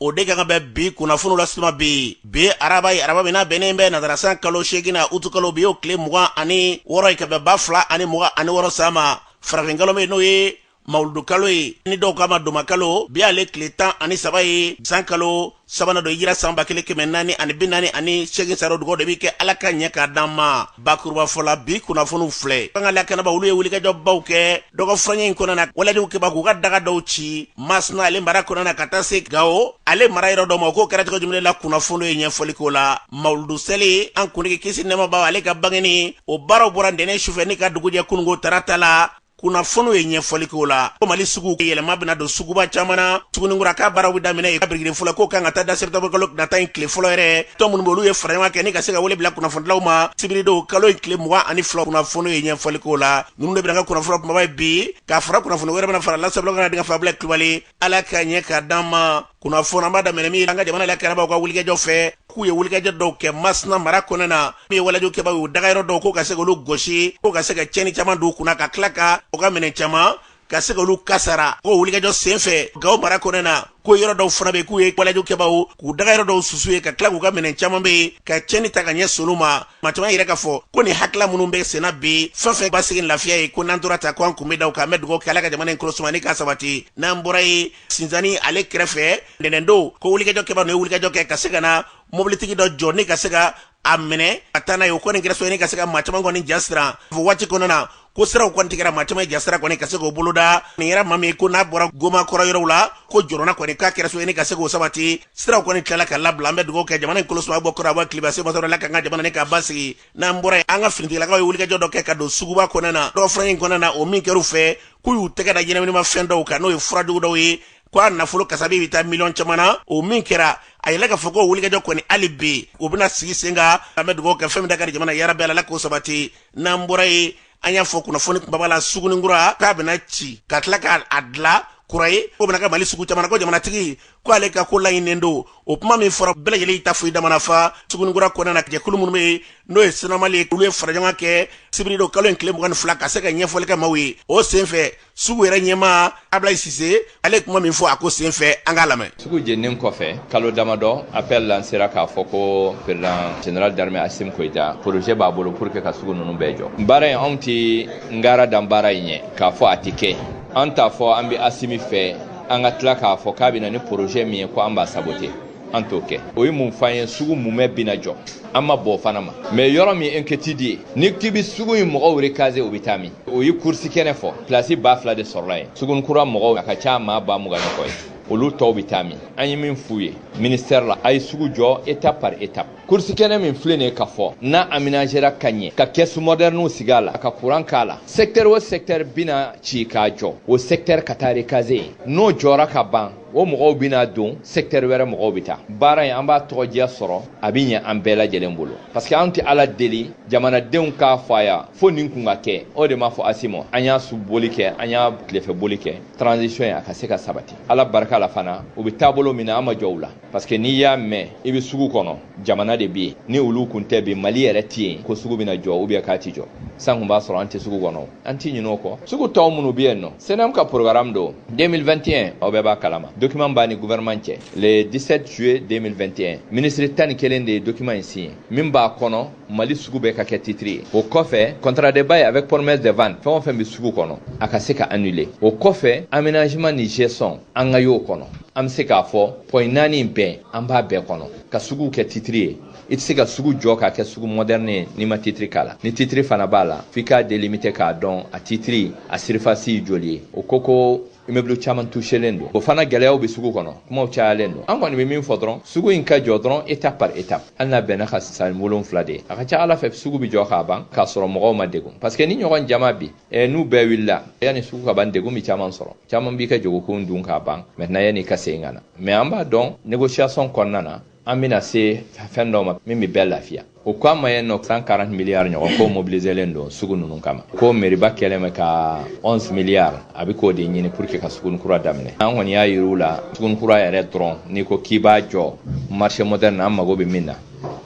o de kan bɛ bi kunnafoniw lasuma bi araba bɛna bɛnnen bɛ nazarasan kalo 8 na utu kalo bi o tile 26 ye ka bɛ 2026 sama farafin kalo min n'o ye Mawludu kalo ye ni dɔw kama doma kalo bi ale tile 13 ye san kalo sabana do yira san 1448 saro dugo de bi kɛ ala ka ɲɛ ka d'an ma bakuruba fɔla bi kunnafoniw filɛ an ka lakanaba olu ye wulikajɔbaw kɛ dɔgɔ furancɛ in kɔnɔna waladiw kɛba k'u ka daga dɔw ci Masina ale mara kɔnɔna ka taa se Gao ale mara yɔrɔ dɔ ma k'o kɛra cogo jumɛn la kunnafoniw ye ɲɛfɔli k'o la Mawludu seli an kuntigi kisi nɛɛmaba ale ka bangeni o baaraw bɔra ntɛnɛn sufɛ ni ka dugujɛ kunungo tarata la kunnafoniw ye ɲɛfɔli k'o la ko Mali sugu yɛlɛma bɛna don suguba caman na Sugunikura k'a baaraw bɛ daminɛ ka birigiden fɔlɔ ko kan ka taa da septembre kalo nata in tile fɔlɔ yɛrɛ tɔn minnu olu ye fara ɲɔgɔn kɛ ni ka se ka wele bila kunnafonidilaw ma sibirido kalo in tile 22 kunnafoniw ye ɲɛfɔli k'o la ninnu de bɛna ka kunnafoni kumaba ye bi k'a fara kunnafoni wɛrɛ bɛna fara lasabila kana dinga Fabila Kulibali ala ka ɲɛ ka d'an ma kunnafoni an b'a daminɛ min an ka jamana lakanabaaw ka wulikajɔ fɛ k'u ye wulikajɔ dɔw kɛ Masina mara kɔnɔna na min ye walajɔ kɛbaaw y'u dagayɔrɔ dɔw ko ka se k'olu gosi ko ka se ka cɛnni caman don u kunna ka tila ka o ka minɛ caman ka se k'olu kasara ko wulikajɔ senfɛ Gao mara kɔnɔna na ko yɔrɔ dɔw fana bɛ k'u ye walajɔ kɛbaaw k'u dagayɔrɔ dɔw susu ye ka tila k'u ka minɛ caman bɛ ka cɛnni ta ka ɲɛ solu ma maa caman yɛrɛ k'a fɔ ko nin hakila minnu bɛ senna bi fɛn basigi lafiya ye ko n'an tora ta ko an kun bɛ da k'an bɛ dugawu kɛ ala ka jamana in kɔlɔsuma ni ka sabati n'an bɔra ye Sinzani ale kɛrɛfɛ ntɛnɛndon ko wulikajɔ kɛbaaw n'o ye wulikajɔ kɛ ka se ka na mobilitigi dɔ jɔ ni ka se ka a minɛ ka taa n'a ye o kɔni kɛra so ye ni ka se ka maa caman kɔni jasira fo waati kɔnɔna na ko siraw kɔni tigɛra maa caman jasira kɔni ka se k'o boloda nin yɛrɛ maa min ko n'a bɔra Goma kɔrɔ yɔrɔw la ko jɔrɔna kɔni k'a kɛra so ye ni ka se k'o sabati siraw kɔni tilala ka labila an bɛ dugawu kɛ jamana in kɔlɔsuma bɔ kɔrɔ a bɔ Kiliba se masɔrɔ la ka ka jamana ni ka basigi n'an bɔra an ka finitigilakaw ye wulikajɔ dɔ kɛ ka don suguba kɔnɔna na dɔw fana in kɔnɔna na o min kɛr'u fɛ k'u y'u tɛgɛ da ɲɛnaminima fɛn dɔw kan n'o ye furajugu dɔw ye ko a nafolo kasabi bɛ taa miliyɔn caman na o min kɛra a yɛlɛ ka fɔ ko wulikajɔ kɔni hali bi o bɛna sigi sen kan an bɛ dugawu kɛ fɛn min da ka di jamana yarabi ala k'o sabati n'an bɔra ye an y'a fɔ kunnafoni kumaba la Sugunikura k'a bɛna ci ka tila k'a dilan kura ye ko bɛna kɛ Mali sugu caman ko jamanatigi ko ale ka ko laɲininen don o kuma min fɔra bɛɛ lajɛlen ta foyi damana fa Sugunikura kɔnɔna na jɛkulu minnu bɛ yen n'o ye sinamali ye olu ye fara ɲɔgɔn kɛ sibirido kalo in tile 22 ka se ka ɲɛfɔli kɛ maaw ye o senfɛ sugu yɛrɛ ɲɛmaa Ablaye Sise ale kuma min fɔ a ko senfɛ an k'a lamɛn. Sugu jeninen kɔfɛ kalo damadɔ appel lancera k'a fɔ ko président général d'armée Assimi Goïta projet b'a bolo pour que ka sugu ninnu bɛɛ jɔ baara in anw tɛ ngara dan baara in ɲɛ k'a fɔ a tɛ kɛ an t'a fɔ an bɛ Assimi fɛ an ka tila k'a fɔ k'a bɛ na ni projet min ye ko an b'a saboter an t'o kɛ o ye mun f'an ye sugu mumɛ bɛna jɔ an ma bɔ fana ma mais yɔrɔ min inquiétude ye ni k'i bɛ sugu in mɔgɔw recaser o bɛ taa min o ye kursi kɛnɛ fɔ place 2000 de sɔrɔla yen Sugunikura mɔgɔw a ka ca maa 20,000 kɔ ye olu tɔw bɛ taa min an ye min f'u ye ministère la a ye sugu jɔ étape par étape kursi kɛnɛ min filɛ nin ye ka fɔ n'a aménagera ka ɲɛ ka caisse moderne sigi a la ka courant k'a la secteur o secteur bɛna ci k'a jɔ o secteur ka taa recaser n'o jɔra ka ban o mɔgɔw bɛna don secteur wɛrɛ mɔgɔw bɛ taa baara in an b'a tɔgɔdiya sɔrɔ a bɛ ɲɛ an bɛɛ lajɛlen bolo parce que an tɛ ala deli jamanadenw k'a fɔ a ya fo nin kun ka kɛ o de m'a fɔ Assimi an y'a su boli kɛ an y'a tilefɛ boli kɛ transition ye a ka se ka sabati ala barika la fana u bɛ taabolo min na an ma jɔ u la parce que n'i y'a mɛn i bɛ sugu kɔnɔ jamana de bɛ yen ni olu kun tɛ bi Mali yɛrɛ tɛ yen ko sugu bɛna jɔ ou bien k'a tɛ jɔ san kun b'a sɔrɔ an tɛ sugu kɔnɔ an tɛ ɲinɛ o kɔ sugu tɔw minnu bɛ yen nɔ CNM ka programme don 2021 aw bɛɛ b'a kalama document b'a ni gouvernement cɛ le 17 juillet 2021 ministre 11 de ye document in signé min b'a kɔnɔ Mali sugu bɛɛ ka kɛ titre ye o kɔfɛ contrat de bail avec promesse de vente fɛn o fɛn bɛ sugu kɔnɔ a ka se ka annuler o kɔfɛ aménagement ni gestion an ka y'o kɔnɔ an bɛ se k'a fɔ point 4 in bɛɛ an b'a bɛɛ kɔnɔ ka sugu kɛ titre ye i tɛ se ka sugu jɔ k'a kɛ sugu moderne ye n'i ma titre k'a la ni titre fana b'a la f'i k'a délimiter k'a dɔn a titre a surface ye joli ye o ko immeuble caman touchelen don o fana gɛlɛyaw bɛ sugu kɔnɔ kumaw cayalen don an kɔni bɛ min fɔ dɔrɔn sugu in ka jɔ dɔrɔn étape par étape hali n'a bɛnna ka san 7 de ye a ka ca ala fɛ sugu bɛ jɔ k'a ban k'a sɔrɔ mɔgɔw ma degun parce que ni ɲɔgɔn jama bi n'u bɛɛ wulila yanni sugu ka ban degun bɛ caman sɔrɔ caman b'i ka jagokun dun k'a ban maintenant yanni ka segin ka na mais an b'a dɔn négociation kɔnɔna na an bɛna se fɛn dɔ ma min bɛ bɛɛ lafiya o ko an ma yen nɔ 140 miliyari ɲɔgɔn ko mobiliselen don sugu ninnu kama ko mairie kɛlen bɛ ka 11 miliyari a bɛ k'o de ɲini pour que ka Sugunikura daminɛ an kɔni y'a yir'u la Sugunikura yɛrɛ dɔrɔn n'i ko k'i b'a jɔ marché moderne an mago bɛ min na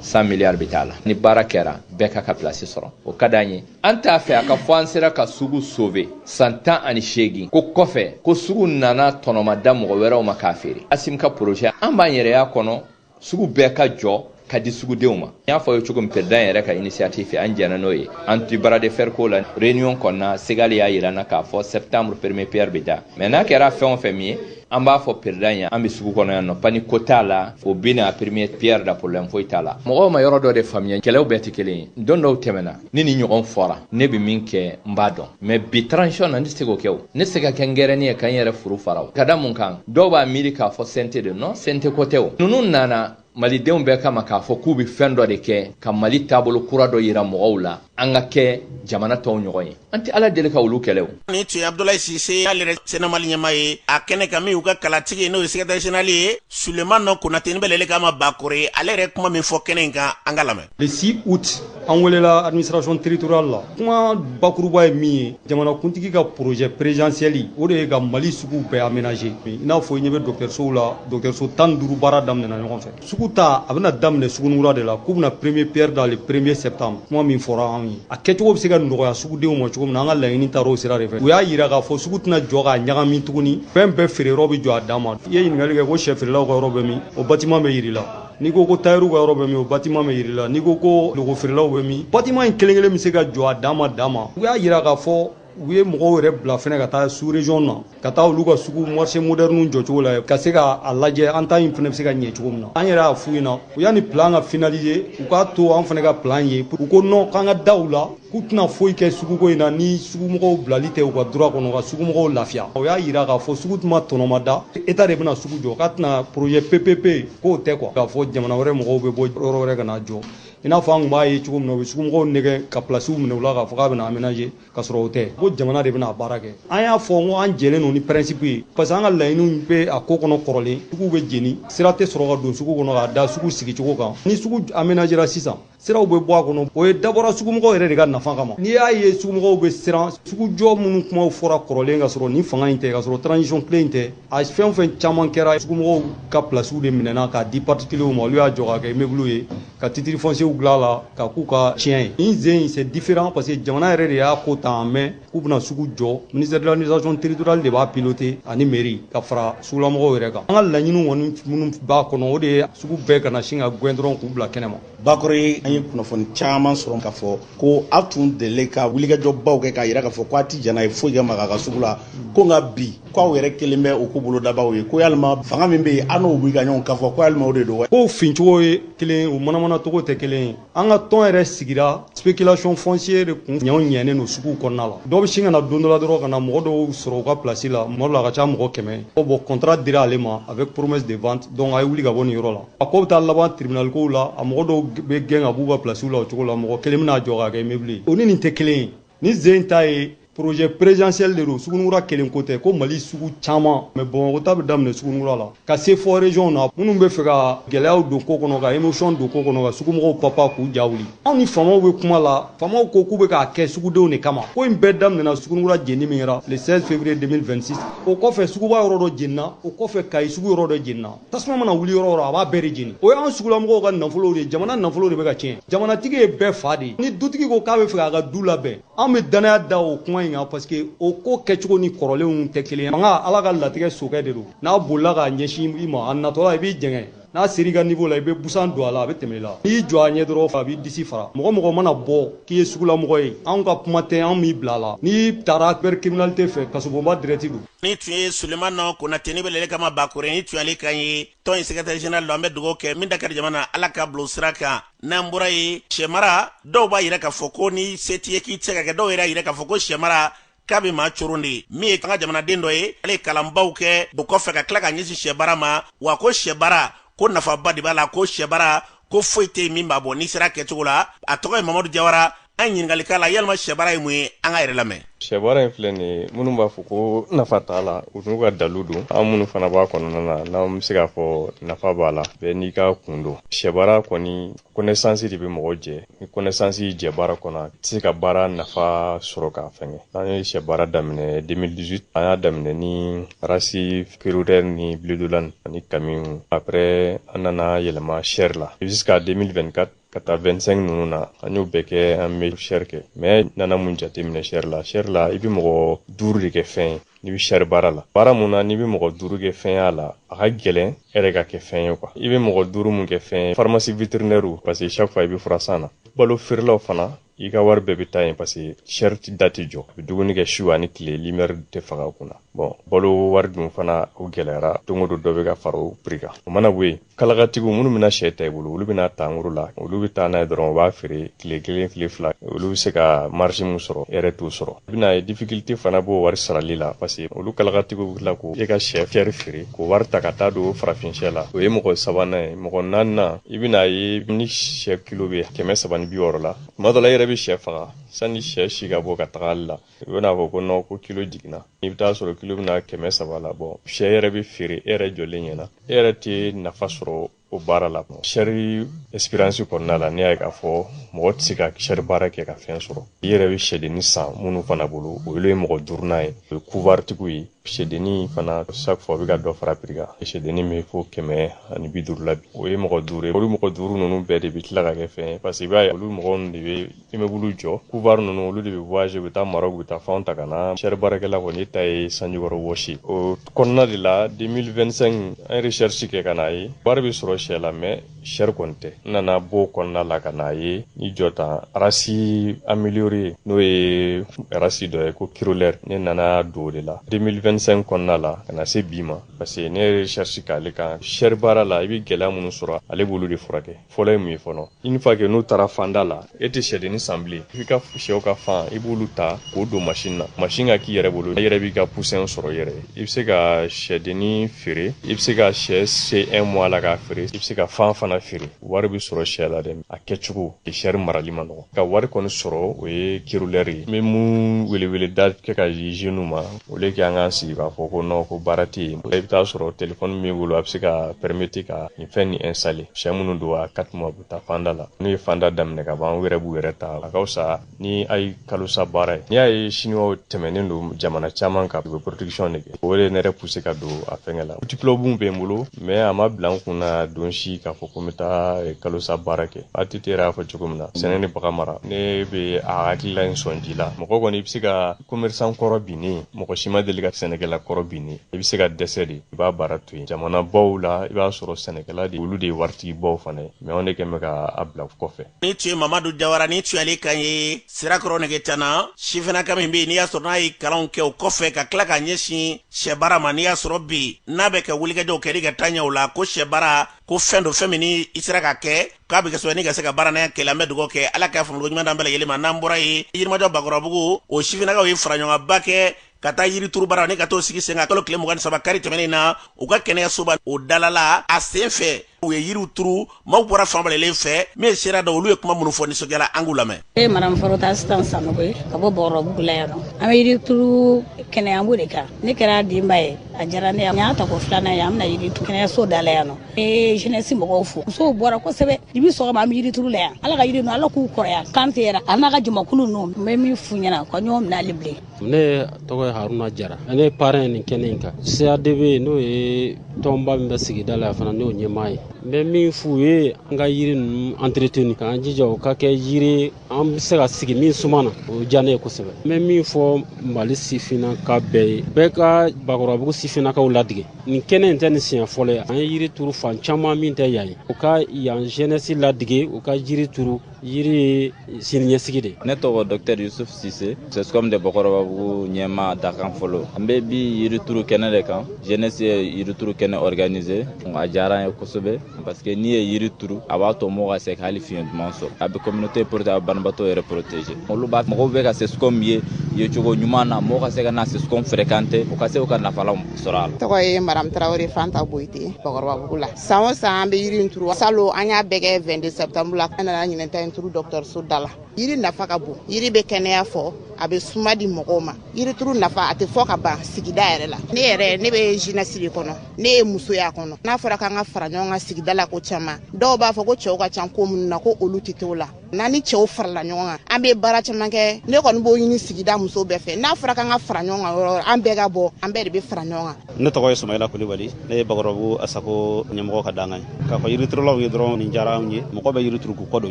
100 milliards bitala ni baara kɛra bɛɛ ka ka place sɔrɔ o ka d'an ye an t'a fɛ a ka fɔ an sera ka sugu sauver san 18 ko kɔfɛ ko sugu nana tɔnɔma da mɔgɔ wɛrɛw ma k'a feere Asim ka projet an b'an yɛrɛya kɔnɔ sugu bɛɛ ka jɔ ka di sugudenw ma n y'a fɔ ye cogo min président yɛrɛ ka initiative an jɛna n'o ye an ti bara de faire ko la réunion kɔnɔna Segali y'a yira na k'a fɔ septembre premier pierre bɛ da mais n'a kɛra fɛn o fɛn min ye an b'a fɔ président ye an bɛ sugu kɔnɔ yan nɔ pani ko t'a la o bɛ na premier pierre da problème foyi t'a la mɔgɔw ma yɔrɔ dɔ de faamuya kɛlɛw bɛɛ tɛ kelen ye don dɔw tɛmɛna ni ni ɲɔgɔn fɔra ne bɛ min kɛ n b'a dɔn mais bi transition na ne tɛ se k'o kɛ o ne tɛ se ka kɛ n gɛrɛni ye ka n yɛrɛ furu fara o ka da mun kan dɔw b'a miiri k'a fɔ CNT de non CNT ko tɛ o ninnu nana malidenw bɛɛ kama k'a fɔ k'u bɛ fɛn dɔ de kɛ ka Mali taabolo kura dɔ yira mɔgɔw la an ka kɛ jamana tɔw ɲɔgɔn ye an tɛ ala deli ka olu kɛlɛ o ni tun ye Abdoulaye Cissé ale yɛrɛ Sénégal ɲɛmaa ye a kɛnɛ kan min y'u ka kalatigi n'o ye secrétaire général ye Sulemani Konate ni bɛlɛle kama Bakori ale yɛrɛ kuma min fɔ kɛnɛ in kan an ka lamɛn. Le 6 août an welela administration territoriale la kuma bakuruba ye min ye jamana kuntigi ka projet présidentiel o de ye ka Mali sugu bɛɛ aménager i n'a fɔ i ɲɛ bɛ dɔgɔtɔrɔsow la dɔgɔtɔrɔso 15 baara daminɛna ɲɔgɔn fɛ sugu ta a bɛna daminɛ Sugunura de la k'u bɛna premier pierre dans le 1er septembre kuma min fɔra an ye a kɛcogo bɛ se ka nɔgɔya sugudenw ma cogo min na an ka laɲini taara o sira de fɛ u y'a yira k'a fɔ sugu tɛna jɔ k'a ɲagami tuguni fɛn bɛɛ feere yɔrɔ bɛ jɔ a dan ma i ye ɲininkali kɛ ko sɛ feerelaw ka yɔrɔ bɛ min o bâtiment bɛ yiri la n'i ko ko tailleur ka yɔrɔ bɛ min o bâtiment bɛ yiri la n'i ko ko logo feerelaw bɛ min bâtiment in kelen kelen bɛ se ka jɔ a dan ma u y'a yira k'a fɔ u ye mɔgɔw yɛrɛ bila fɛnɛ ka taa sous région na ka taa olu ka sugu marché moderne jɔ cogo la ka se ka a lajɛ an ta in fɛnɛ bɛ se ka ɲɛ cogo min na an yɛrɛ y'a f'u ɲɛna u y'a ni plan ka finaliser u k'a to an fɛnɛ ka plan ye u ko non k'an ka da u la k'u tɛna foyi kɛ suguko in na ni sugumɔgɔw bilali tɛ u ka droit kɔnɔ ka sugumɔgɔw lafiya o y'a yira k'a fɔ sugu tuma tɔnɔma da état de bɛna sugu jɔ k'a tɛna projet PPP k'o tɛ quoi k'a fɔ jamana wɛrɛ mɔgɔw bɛ bɔ yɔrɔ wɛrɛ ka na jɔ i n'a fɔ an tun b'a ye cogo min na u bɛ sugumɔgɔw nɛgɛ ka plasiw minɛ u la k'a fɔ k'a bɛna aménager ka sɔrɔ o tɛ ko jamana de bɛna a baara kɛ an y'a fɔ n ko an jɛlen don ni principe ye parce que an ka laɲiniw bɛ a ko kɔnɔ kɔrɔlen suguw bɛ jeni sira tɛ sɔrɔ ka don sugu kɔnɔ k'a da sugu sigi cogo kan ni sugu aménagera sisan siraw bɛ bɔ a kɔnɔ o ye dabɔra sugumɔgɔw yɛrɛ de ka nafa kama n'i y'a ye sugumɔgɔw bɛ siran sugujɔ minnu kumaw fɔra kɔrɔlen ka sɔrɔ ni fanga in tɛ ka sɔrɔ transition tile in tɛ a fɛn o fɛn caman kɛra sugumɔgɔw ka plasiw de minɛna k'a di particuliers ma olu y'a jɔ k'a kɛ immeuble ye ka titre foncier dilan la ka k'u ka tiɲɛ ye nin zen in c'est différent parce que jamana yɛrɛ de y'a ko ta en main k'u bɛna sugu jɔ ministère de l'administration territoriale de b'a piloter ani mairie ka fara sugulamɔgɔw yɛrɛ kan an ka laɲiniw kɔni minnu b'a kɔnɔ o de ye sugu bɛɛ kana sin ka gɛn dɔrɔn k'u bila kɛnɛ ma. Bakori an ye kunnafoni caman sɔrɔ k'a fɔ ko aw tun delile ka wulikajɔbaw kɛ k'a yira k'a fɔ ko a ti jɛna ye foyi kɛ maga ka sugu la ko nka bi k'aw yɛrɛ kelen bɛ o ko bolodabaw ye ko yalima fanga min bɛ yen an n'o wuli ka ɲɔgɔn k'a fɔ ko yalima o de don wa. Ko fincogo ye kelen o manamana cogo tɛ kelen ye an ka tɔn yɛrɛ sigira spéculation foncière de kun ɲɛnen don suguw kɔnɔna la dɔw bɛ sin ka na don dɔ la dɔrɔn ka na mɔgɔ dɔw sɔrɔ u ka place la mɔgɔ la a ka ca mɔgɔ 100 bon contrat dira ale ma avec promesse de vente donc a ye wuli ka bɔ nin yɔrɔ la a ko bɛ taa laban tribunal kow la a mɔgɔ dɔw bɛ gɛn ka b'u ka place la o cogo la mɔgɔ kelen bɛna jɔ k'a kɛ immeuble ye o ni nin tɛ kelen ye ni zen ta ye projet présidentiel de don Sugunura kelen ko tɛ ko Mali sugu caman mais Bamakɔ ta bɛ daminɛ Sugunura la ka se fɔ région na minnu bɛ fɛ ka gɛlɛyaw don ko kɔnɔ ka émotion don ko kɔnɔ ka sugumɔgɔw papa k'u ja wuli anw ni faamaw bɛ kuma la faamaw ko k'u bɛ k'a kɛ sugudenw de kama ko in bɛɛ daminɛna Sugunura jeni min kɛra le 16 février 2026 o kɔfɛ suguba yɔrɔ dɔ jenina o kɔfɛ Kayi sugu yɔrɔ dɔ jenina tasuma mana wuli yɔrɔ o yɔrɔ a b'a bɛɛ de jeni o y'an sugulamɔgɔw ka nafolow de jamana nafolo de bɛ ka tiɲɛ jamanatigi ye bɛɛ fa de ye ni dutigi ko k'a bɛ fɛ k'a ka du labɛn an bɛ danaya da o kuma in kan parce que o ko kɛcogo ni kɔrɔlenw tɛ kelen ye fanga ala ka latigɛ sokɛ de don n'a bolila k'a ɲɛsin i ma a natɔla i b'i jɛngɛ n'a seri ka niveau la i bɛ busan don a la a bɛ tɛmɛ i la n'i y'i jɔ a ɲɛ dɔrɔn a b'i disi fara mɔgɔ mana bɔ k'i ye sugulamɔgɔ ye anw ka kuma tɛ an b'i bila a la n'i taara cybercriminalité fɛ kasobonba direct don. Ni tun ye Sulemani Konate ni bɛlɛle kama Bakori ni tun y'ale kan ye tɔn in secrétaire général an bɛ dugawu kɛ min Dakar jamana ala ka bila o sira kan n'an bɔra ye sɛmara dɔw b'a yira k'a fɔ ko ni se t'i ye k'i tɛ se ka kɛ dɔw yɛrɛ yira k'a fɔ ko sɛmara k'a bɛ maa coron de ye min ye an ka jamanaden dɔ ye ale ye kalanbaw kɛ o kɔfɛ ka tila ka ɲɛsin sɛ baara ma wa ko sɛ baara ko nafaba de b'a la ko sɛ baara ko foyi tɛ min b'a bɔ n'i sera kɛcogo la a tɔgɔ ye Mamadu Jawara an ɲininkali k'a la yalima sɛ baara ye mun ye an ka yɛrɛ lamɛn. sɛ baara in filɛ nin ye minnu b'a fɔ ko nafa t'a la u n'u ka dalu don an minnu fana b'a kɔnɔna na n'an bɛ se k'a fɔ nafa b'a la bɛɛ n'i ka kun don sɛ baara kɔni connaissance de bɛ mɔgɔ jɛ ni connaissance jɛ baara kɔnɔ a tɛ se ka baara nafa sɔrɔ k'a fɛngɛ an ye sɛ baara daminɛ 2018 an y'a daminɛ ni race Kirudɛri ni Biledolani ani Kamiyu après an nana yɛlɛma Sɛri la jusqu'à 2024 ka taa 25 ninnu na an y'o bɛɛ kɛ an bɛ Sɛri kɛ mais nana mun jateminɛ Sɛri la i bɛ mɔgɔ 5 de kɛ fɛn ye n'i bɛ Sɛri baara la baara mun na n'i bɛ mɔgɔ 5 kɛ fɛn y'a la a ka gɛlɛn e yɛrɛ ka kɛ fɛn ye quoi i bɛ mɔgɔ 5 mun kɛ fɛn ye pharmacie vétérinaire parce que chaque fois i bɛ fura san na balo feerelaw fana i ka wari bɛɛ bɛ taa yen parce que Sɛri da tɛ jɔ a bɛ dumuni kɛ su ani tile lumière tɛ faga kunna bon balo wari dun fana o gɛlɛyara don o don dɔ bɛ ka fara o prix kan o mana bɔ yen kalakatigiw minnu bɛna sɛ ta i bolo olu bɛna ta nkuru la olu bɛ taa n'a ye dɔrɔn u b'a feere tile 1 tile 2 olu bɛ se ka marge mun sɔrɔ e yɛrɛ t'o sɔrɔ i bɛna ye difficulté fana b'o wari sarali la parce que olu kalakatigiw bɛ tila ko e ka sɛ feere k'o wari ta ka taa don farafin sɛ la o ye mɔgɔ 3nan ye mɔgɔ 4nan i bɛna ye ni sɛ kilo bɛ 360 la tuma dɔ la e yɛrɛ bɛ sɛ faga sani sɛ si ka bɔ ka taga ali la i bɛna fɔ ko non ko kilo jiginna i bɛ taa sɔrɔ kilo bɛna 300 la bon sɛ yɛrɛ bɛ feere e yɛrɛ jɔlen ɲɛna e yɛrɛ tɛ nafa sɔrɔ o baara la Sɛri expérience kɔnɔna la ne y'a ye k'a fɔ mɔgɔ tɛ se ka Sɛri baara kɛ ka fɛn sɔrɔ i yɛrɛ bɛ sɛdennin san minnu fana bolo olu ye mɔgɔ 5nan ye o ye couvartigiw ye sɛdennin fana chaque fois bɛ ka dɔ fara prix kan sɛdennin bɛ fo 150 la bi o ye mɔgɔ 5 ye olu mɔgɔ 5 ninnu bɛɛ de bɛ tila ka kɛ fɛn ye parce que i b'a ye olu mɔgɔ ninnu de bɛ immeuble jɔ couvar ninnu olu de bɛ voyager u bɛ taa Maroc u bɛ taa fɛnw ta ka na Sɛri baarakɛla kɔni e ta ye sanjikɔrɔ wɔsi o kɔnɔna de la 2025 an ye recherche kɛ ka n'a ye wari bɛ sɔrɔ sɛ la mais Sɛri kɔni tɛ n nana bɔ kɔnɔna la ka n'a ye ni jɔ tan race améliorée n'o ye race dɔ ye ko Kirolɛri ne nana don o de la 2025 kɔnɔna la ka na se bi ma parce que ne ye recherche k'ale kan Sɛri baara la i bɛ gɛlɛya minnu sɔrɔ ale b'olu de furakɛ fɔlɔ ye mun ye fɔlɔ une fois que n'u taara fanda la e tɛ sɛdennin san bilen i ka sɛw ka fan i b'olu ta k'o don machine na machine ka k'i yɛrɛ bolo i yɛrɛ b'i ka poussin sɔrɔ i yɛrɛ ye i bɛ se ka sɛdennin feere i bɛ se ka sɛ se 1 mois la k'a feere i bɛ se ka fan fana feere wari bɛ sɔrɔ sɛ la dɛ a kɛcogo Sɛri marali ma nɔgɔn ka wari kɔni sɔrɔ o ye Kirolɛri ye n bɛ mun weleweleda kɛ ka di jeunes ma o le kɛ an k'an sigi k'a fɔ ko non ko baara tɛ yen i bɛ taa sɔrɔ téléphone min bɛ bolo a bɛ se ka permettre ka nin fɛn nin installer sɛ minnu don a 4 mois bɛ taa fanda la n'u ye fanda daminɛ ka ban u yɛrɛ b'u yɛrɛ ta a ka fisa ni a ye kalosa baara ye n'i y'a ye chinois tɛmɛnen don jamana caman kan u bɛ production de kɛ o de ye ne yɛrɛ poussé ka don a fɛngɛ la diplôme bɛ n bolo mais a ma bila n kun na don si k'a fɔ ko n bɛ taa kalosa baara kɛ ATT yɛrɛ y'a fɔ cogo min na sɛnɛ ni bagan mara ne bɛ a hakilila in sɔn ji la mɔgɔ kɔni i bɛ se ka commerçant kɔrɔ binnen mɔgɔ si ma deli ka sɛnɛkɛla kɔrɔ binnen i bɛ se ka dɛsɛ de i b'a baara to yen jamana baw la i b'a sɔrɔ sɛnɛkɛla de olu de ye waritigi baw fana ye mais anw de kɛn bɛ ka bila kɔfɛ ni tun ye Mamadu Jawara ni tun ale kan ye sirakɔrɔ nege tana sifinaka min bɛ yen n'i y'a sɔrɔ n'a ye kalanw kɛ o kɔfɛ ka tila ka ɲɛsin sɛ baara ma n'i y'a sɔrɔ bi n'a bɛ kɛ wulikɛjɔw kɛ ka taa ɲɛ o la ko sɛ baara ko fɛn do fɛn min ni i sera ka kɛ k'a bɛ kɛ sɔrɔ ni ka se ka baara n'a kɛlɛ an bɛ dugawu kɛ ala k'a faamuya ɲuman d'an bɛɛ lajɛlen ma n'an bɔra ye Yirimajɔ Bakɔrɔbugu o sifinakaw ye fara ɲɔgɔnba kɛ ka taa yiri turu baara ni ka t'o sigi sen kan kalo tile 23 kari tɛmɛnen na u ka kɛnɛyasoba o dalala a sen fɛ u ye yiriw turu maaw bɔra fan bɛɛ lajɛlen fɛ min sera da olu ye kuma minnu fɔ nisɔndiyala an k'u lamɛn. Madame Farota assistant Sanogo ye ka bɔ Bakɔrɔbugu la yan nɔ an bɛ yiri turu kɛnɛya an b'o de kan ne kɛra denba ye a diyara ne ye n y'a ta ko 2nan ye an bɛna yiri turu kɛnɛyaso da la yan nɔ jeunesse mɔgɔw fo musow bɔra kosɛbɛ dibi sɔgɔma an bɛ yiri turu la yan ala ka yiri ninnu ala k'u kɔrɔya kan tɛ yɛrɛ a n'a ka jamakulu ninnu n bɛ min f'u ɲɛna ka ɲɔgɔn minɛ ale bilen. Ne tɔgɔ ye Haruna Jara ne parrain nin kɛnɛ in kan CADB n'o ye tɔnba min bɛ sigida la fana n'o ɲɛmaa ye n bɛ min f'u ye an ka yiri ninnu entretenu k'an jija o ka kɛ yiri an bɛ se ka sigi min suma na o diya ne ye kosɛbɛ n bɛ min fɔ Mali sifinnaka bɛɛ ye bɛɛ ka Bakɔrɔbugu sifinnakaw ladige nin kɛnɛ in tɛ nin siɲɛ fɔlɔ ye an ye yiri turu fan caman min tɛ yan ye u ka yan jeunesse ladige u ka yiri turu yiri ye siniɲɛsigi de. Ne tɔgɔ Dr Yusuf Sise CESCOM de Bakɔrɔbugu ɲɛmaa dakan fɔlɔ an bɛ bi yiri turu kɛnɛ de kan jeunesse ye yiri turu kɛnɛ organiser a diyara an ye kosɛbɛ parce que n'i ye yiri turu a b'a to mɔgɔw ka se ka hali fiɲɛ duman sɔrɔ a bɛ communauté protéger a bɛ banabaatɔ yɛrɛ protéger olu b'a mɔgɔw bɛ ka CESCOM ye ye cogo ɲuman na mɔgɔ ka se ka na sescom fréquenter o ka se ka nafalan sɔrɔ a la. Tɔgɔ ye Maram Traoré Fanta Boyite Bakɔrɔbabugu la. San o san an bɛ yiri in turu salon an y'a bɛɛ kɛ 22 septembre la an nana ɲinɛ ta in turu dɔgɔtɔrɔso da la. Yiri nafa ka bon, yiri bɛ kɛnɛya fɔ, a bɛ suma di mɔgɔw ma. Yiri turu nafa a tɛ fɔ ka ban sigida yɛrɛ la. Ne bɛ jeunesse de kɔnɔ, ne ye muso y'a kɔnɔ. N'a fɔra k'an ka fara ɲɔgɔn kan sigida la ko caman, dɔw b'a fɔ ko cɛw ka ca ko minnu na ko olu tɛ t'o la. N'an ni cɛw farala ɲɔgɔn kan, an bɛ baara caman kɛ. Ne kɔni b'o ɲini sigida musow bɛɛ fɛ. N'a fɔra k'an ka fara ɲɔgɔn kan yɔrɔ an bɛɛ ka bɔ, an bɛɛ de bɛ fara ɲɔgɔn kan. Ne tɔgɔ ye Sumayila Kulibali, ne ye Bakɔrɔbabugu Asako ɲɛmɔgɔ ka dangan ye. K'a fɔ yiriturulaw ye dɔrɔn nin diyara anw ye, mɔgɔ bɛ yiri turu k'u kɔ don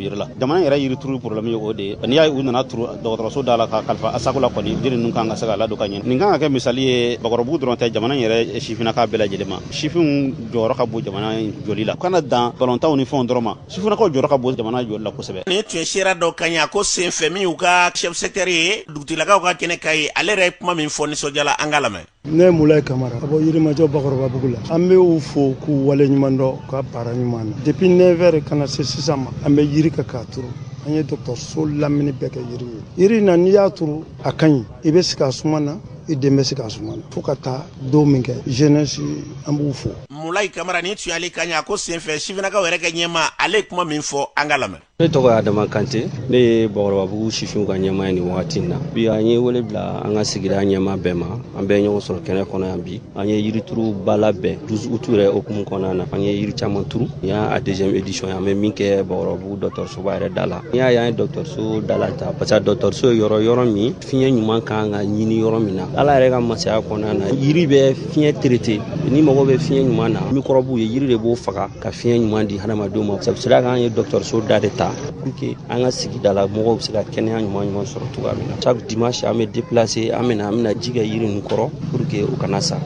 yiri la. Jamana yɛrɛ yiri turu problème ye o de ye. N'i y'a ye u nana turu dɔgɔtɔrɔso da la ka kalifa Asako la kɔni, yiri ninnu kan ka se ka ladon ka ɲɛ. Nin kan ka kɛ misali ye Bakɔrɔbabugu dɔrɔn tɛ jamana yɛrɛ sifinnaka bɛɛ lajɛlen ma. Sifinw jɔyɔrɔ ka bon jamana joli la. U kana dan balontanw ni fɛnw dɔrɔn ma. Sifinnakaw jɔyɔrɔ ka bon jamana joli la kosɛbɛ. Ni tun ye sera dɔ ka ɲɛ ko senfɛ min y'u ka chef secteur ye dugutigilakaw ka kɛnɛ ka ye ale yɛrɛ ye kuma min fɔ nisɔndiyala an ka lamɛn. Ne Mulaye Kamara ka bɔ Yirimajɔ Bakɔrɔbabugu la. An bɛ u fo k'u wale ɲuman dɔn ka baara ɲuman na. Depuis 9h kana se sisan ma an bɛ yiri kɛ k'a turu. An ye dɔgɔtɔrɔso lamini bɛɛ kɛ yiri ye. Yiri na n'i y'a turu a ka ɲi i bɛ sigi a suma na i den bɛ sigi a suma na fo ka taa don min kɛ jeunesse an b'u fo. Mulaye Kamara ni tun y'ale ka ɲɛ ko senfɛ sifinnakaw yɛrɛ ka ɲɛma ale ye kuma min fɔ an ka lamɛn. Ne tɔgɔ ye Adama Kante, ne ye Bakɔrɔbabugu sifinw ka ɲɛmaa ye nin wagati in na. Bi an ye wele bila an ka sigida ɲɛmaa bɛɛ ma, an bɛɛ ɲɔgɔn sɔrɔ kɛnɛ kɔnɔ yan bi. An ye yirituru ba labɛn 12 août yɛrɛ hukumu kɔnɔna na. An ye yiri caman turu. Ni y'a deuxième édition ye, an bɛ min kɛ Bakɔrɔbabugu dɔgɔtɔrɔsoba yɛrɛ da la. Ni y'a ye an ye dɔgɔtɔrɔso da la ta parce que dɔgɔtɔrɔso ye yɔrɔ min fiɲɛ ɲuman kan ka ɲini yɔrɔ min na. Ala yɛrɛ ka masaya kɔnɔna na yiri bɛ fiɲɛ traité. Ni mago bɛ fiɲɛ ɲuman na, microbe ye yiri de b'o faga ka fiɲɛ ɲuman di hadamadenw ma. C'est pour cela qu'an ye dɔgɔtɔrɔso da de ta pour que an ka sigida la mɔgɔw bɛ se ka kɛnɛya ɲuman sɔrɔ cogoya min na. Chaque dimanche an bɛ déplacer an bɛna ji kɛ yiri ninnu kɔrɔ pour que u kana sa.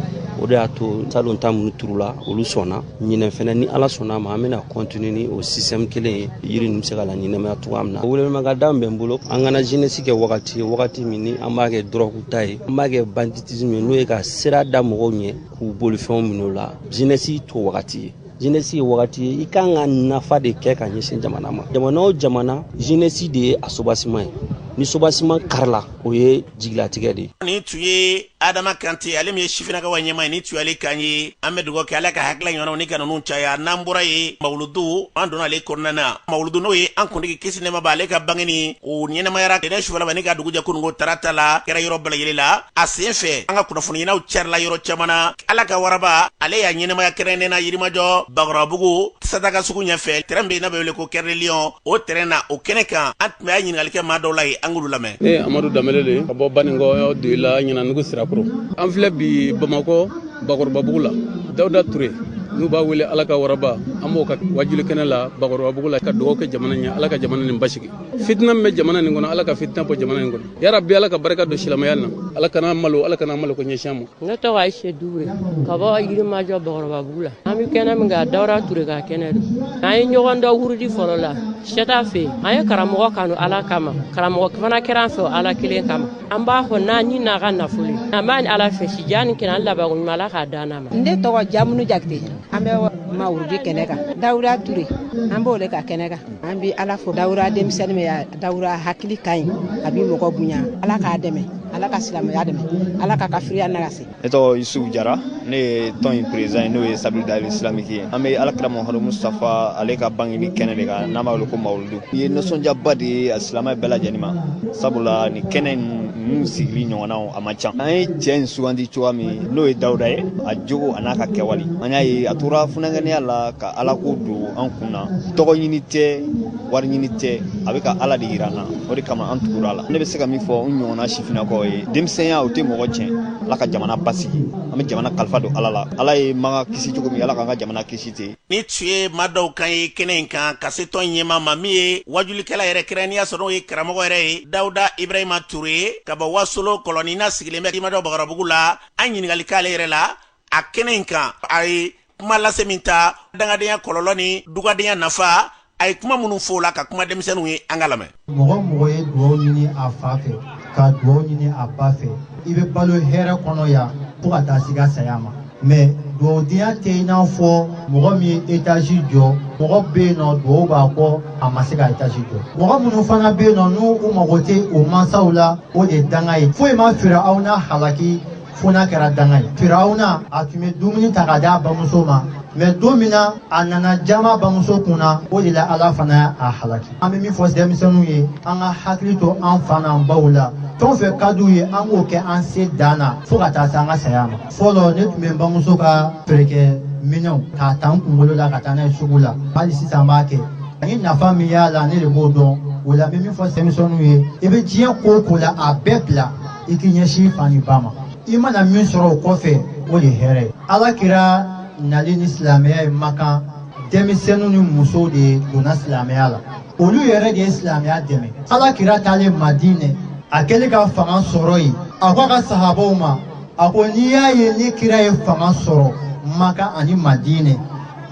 O de y'a to salon ta minnu turula olu sɔnna. Ɲinɛ fɛnɛ ni Ala sɔnna ma an bɛna continuer ni o système kelen ye yiri ninnu bɛ se ka la ɲɛnɛmaya cogoya min na. Welewelemada min bɛ n bolo an kana jeunesse kɛ wagati min ni an b'a kɛ drogue ta ye, an b'a kɛ banditisme ye n'o ye ka sira da mɔgɔw ɲɛ k'u bolifɛnw minɛ o la. Jeunesse t'o wagati ye. Jeunesse ye wagati ye i kan ka nafa de kɛ ka ɲɛsin jamana ma. Jamana o jamana jeunesse de ye a sobasiman ye. Ni sobasiman karila o ye jigilatigɛ de ye. Ni tun ye Adama Kante ale min ye sifinnakaw ka ɲɛmaa ye ni tun y'ale kan ye an bɛ dugawu kɛ Ala ka hakilila ɲɔgɔnnaw ni ka ninnu caya. N'an bɔra ye mawuludu an donna ale kɔnɔna na. Mawuludu n'o ye an kuntigi kisi nɛɛma b'a ale ka bangeni o ɲɛnɛmayara tɛnɛn sufɛla ma ni ka dugu jɛ kununko tarata la kɛra yɔrɔ bɛɛ lajɛlen la. A sen fɛ an ka kunnafoni ɲinaw carila yɔrɔ caman na. Ala ka waraba ale y'a ɲɛnɛmaya kɛrɛnkɛrɛnnen na Yirimajɔ Bakɔrɔbabugu Sadaka sugu ɲɛfɛ terrain bɛ yen n'a bɛ wele ko Cœur de Lion o terrain na o kɛnɛ kan an tun bɛ ɲininkali kɛ maa dɔw la ye an k'olu lamɛn. Ne ye Amadu Danbele de ye ka bɔ Banikɔ de la Ɲananugu Sirakɔrɔ. An filɛ bi Bamakɔ Bakɔrɔbabugu la Dawuda Ture n'u b'a wele Ala ka waraba an b'o ka wajuli kɛnɛ la Bakɔrɔbabugu la ka dugawu kɛ jamana ɲɛ Ala ka jamana nin basigi. Fitina min bɛ jamana nin kɔnɔ Ala ka fitina bɔ jamana nin kɔnɔ. Ya Rabbi Ala ka barika don silamɛya na. Ala kana malo ko ɲɛsin an ma. Ne tɔgɔ Ayise Dure ka bɔ Yirimajɔ Bakɔrɔbabugu la. An bɛ kɛnɛ min kan Dawuda Ture ka kɛnɛ don. An ye ɲɔgɔn dɔn wurudi fɔlɔ la Seta fɛ yen. An ye karamɔgɔ kanu Ala kama. Karamɔgɔ fana kɛra an fɛ Ala kelen kama. An b'a fɔ n'an n'a ka nafolo ye. An b'a ni Ala fɛ si jani kɛnɛ an laban ɲuman Ala k'a d'an ma. Ne tɔgɔ Jamunu Jakite. An bɛ mawurudi kɛnɛ kan. Dawuda Ture an b'o le ka kɛnɛ kan. An bɛ Ala fo Dawuda denmisɛnnin min Dawuda hakili ka ɲi a bɛ mɔgɔ bonya Ala k'a dɛmɛ Ala ka silamɛya dɛmɛ Ala ka kafiriya nagasi. Ne tɔgɔ Yusufu Jara ne ye tɔn in président ye n'o ye Sabilu Dawuda Islamique ye. An bɛ Alakira Muhamadu Mustafa ale ka bangeni kɛnɛ de kan n'an b'a wele ko mawuludu. I ye nisɔndiyaba de ye a silamɛ bɛɛ lajɛlen ma sabula ni kɛnɛ ninnu sigili ɲɔgɔnnaw a man ca. An ye cɛ in sugandi cogoya min n'o ye Dawuda ye a jogo a n'a ka kɛwale. An y'a ye a tora funankɛniya la ka Ala ko don an kun na tɔgɔ ɲini tɛ wari ɲini tɛ a bɛ ka Ala de yira an na o de kama an tugura la. Ne bɛ se ka min fɔ n ɲɔgɔnna sifinnakaw ye denmisɛnya o tɛ mɔgɔ tiɲɛ Ala ka jamana basigi an bɛ jamana kalifa don Ala la. Ala ye maga kisi cogo min Ala k'an ka jamana kisi ten. Ni tun ye maa dɔw kan ye kɛnɛ in kan ka se tɔn ɲɛmaa ma min ye wajulikɛla yɛrɛ kɛrɛnkɛrɛnnenya sɔrɔ n'o ye karamɔgɔ yɛrɛ ye Dawuda Ibrahima Ture ka bɔ Wasolo kɔlɔni n'a sigilen bɛ Yirimajɔ Bakɔrɔbabugu la an ɲininkali k'ale yɛrɛ la a kɛnɛ in kan a ye kuma lase min ta dangadenya kɔlɔlɔ ni dugadenya nafa a ye kuma minnu fɔ o la ka kuma denmisɛnninw ye an ka lamɛn. Mɔgɔ ye dugawu ɲini a fa fɛ ka dugawu ɲini a ba fɛ i bɛ balo hɛrɛ kɔnɔ yan fo ka taa sigi a saya ma mais do dia te na fo mo mi étage jo mo be no do ba ko amasika étage jo mo mu no fana be no no o mo gote o masaula o de dangai fo ma firauna halaki fona kɛra danga ye firawuna a tun bɛ dumuni ta ka d'a bamuso ma mais don min na a nana jama bamuso kunna o de la ala fana a halaki an bɛ min fɔ denmisɛnninw ye an ka hakili to an fa n'an baw la fɛn o fɛn ka d'u ye an k'o kɛ an se dan na fo ka taa se an ka saya ma fɔlɔ ne tun bɛ n bamuso ka feerekɛ minɛnw k'a ta n kunkolo la ka taa n'a ye sugu la hali sisan n b'a kɛ ani nafa min y'a la ne de b'o dɔn o la n bɛ min fɔ denmisɛnninw ye i bɛ diɲɛ ko o ko la a bɛɛ bila i k'i ɲɛsin fa ni ba ma i mana min sɔrɔ o kɔfɛ o de hɛrɛ ye ala kira nali ni silamɛya ye makan denmisɛnninw ni musow de donna silamɛya la olu yɛrɛ de ye silamɛya dɛmɛ ala kira taalen madinɛ a kɛlen ka fanga sɔrɔ yen a ko a ka sahabaw ma a ko n'i y'a ye ni kira ye fanga sɔrɔ makan ani madinɛ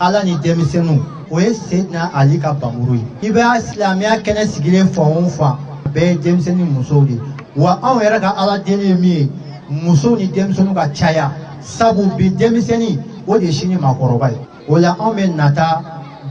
ala ni denmisɛnninw o ye seyidina ali ka bamuru ye i bɛ silamɛya kɛnɛ sigilen fan o fan bɛɛ ye denmisɛnnin ni musow de wa anw yɛrɛ ka ala deli ye min ye muso ni denmisɛnninw ka caya sabu bi denmisɛnnin o de ye sini maakɔrɔba ye o la anw bɛ nata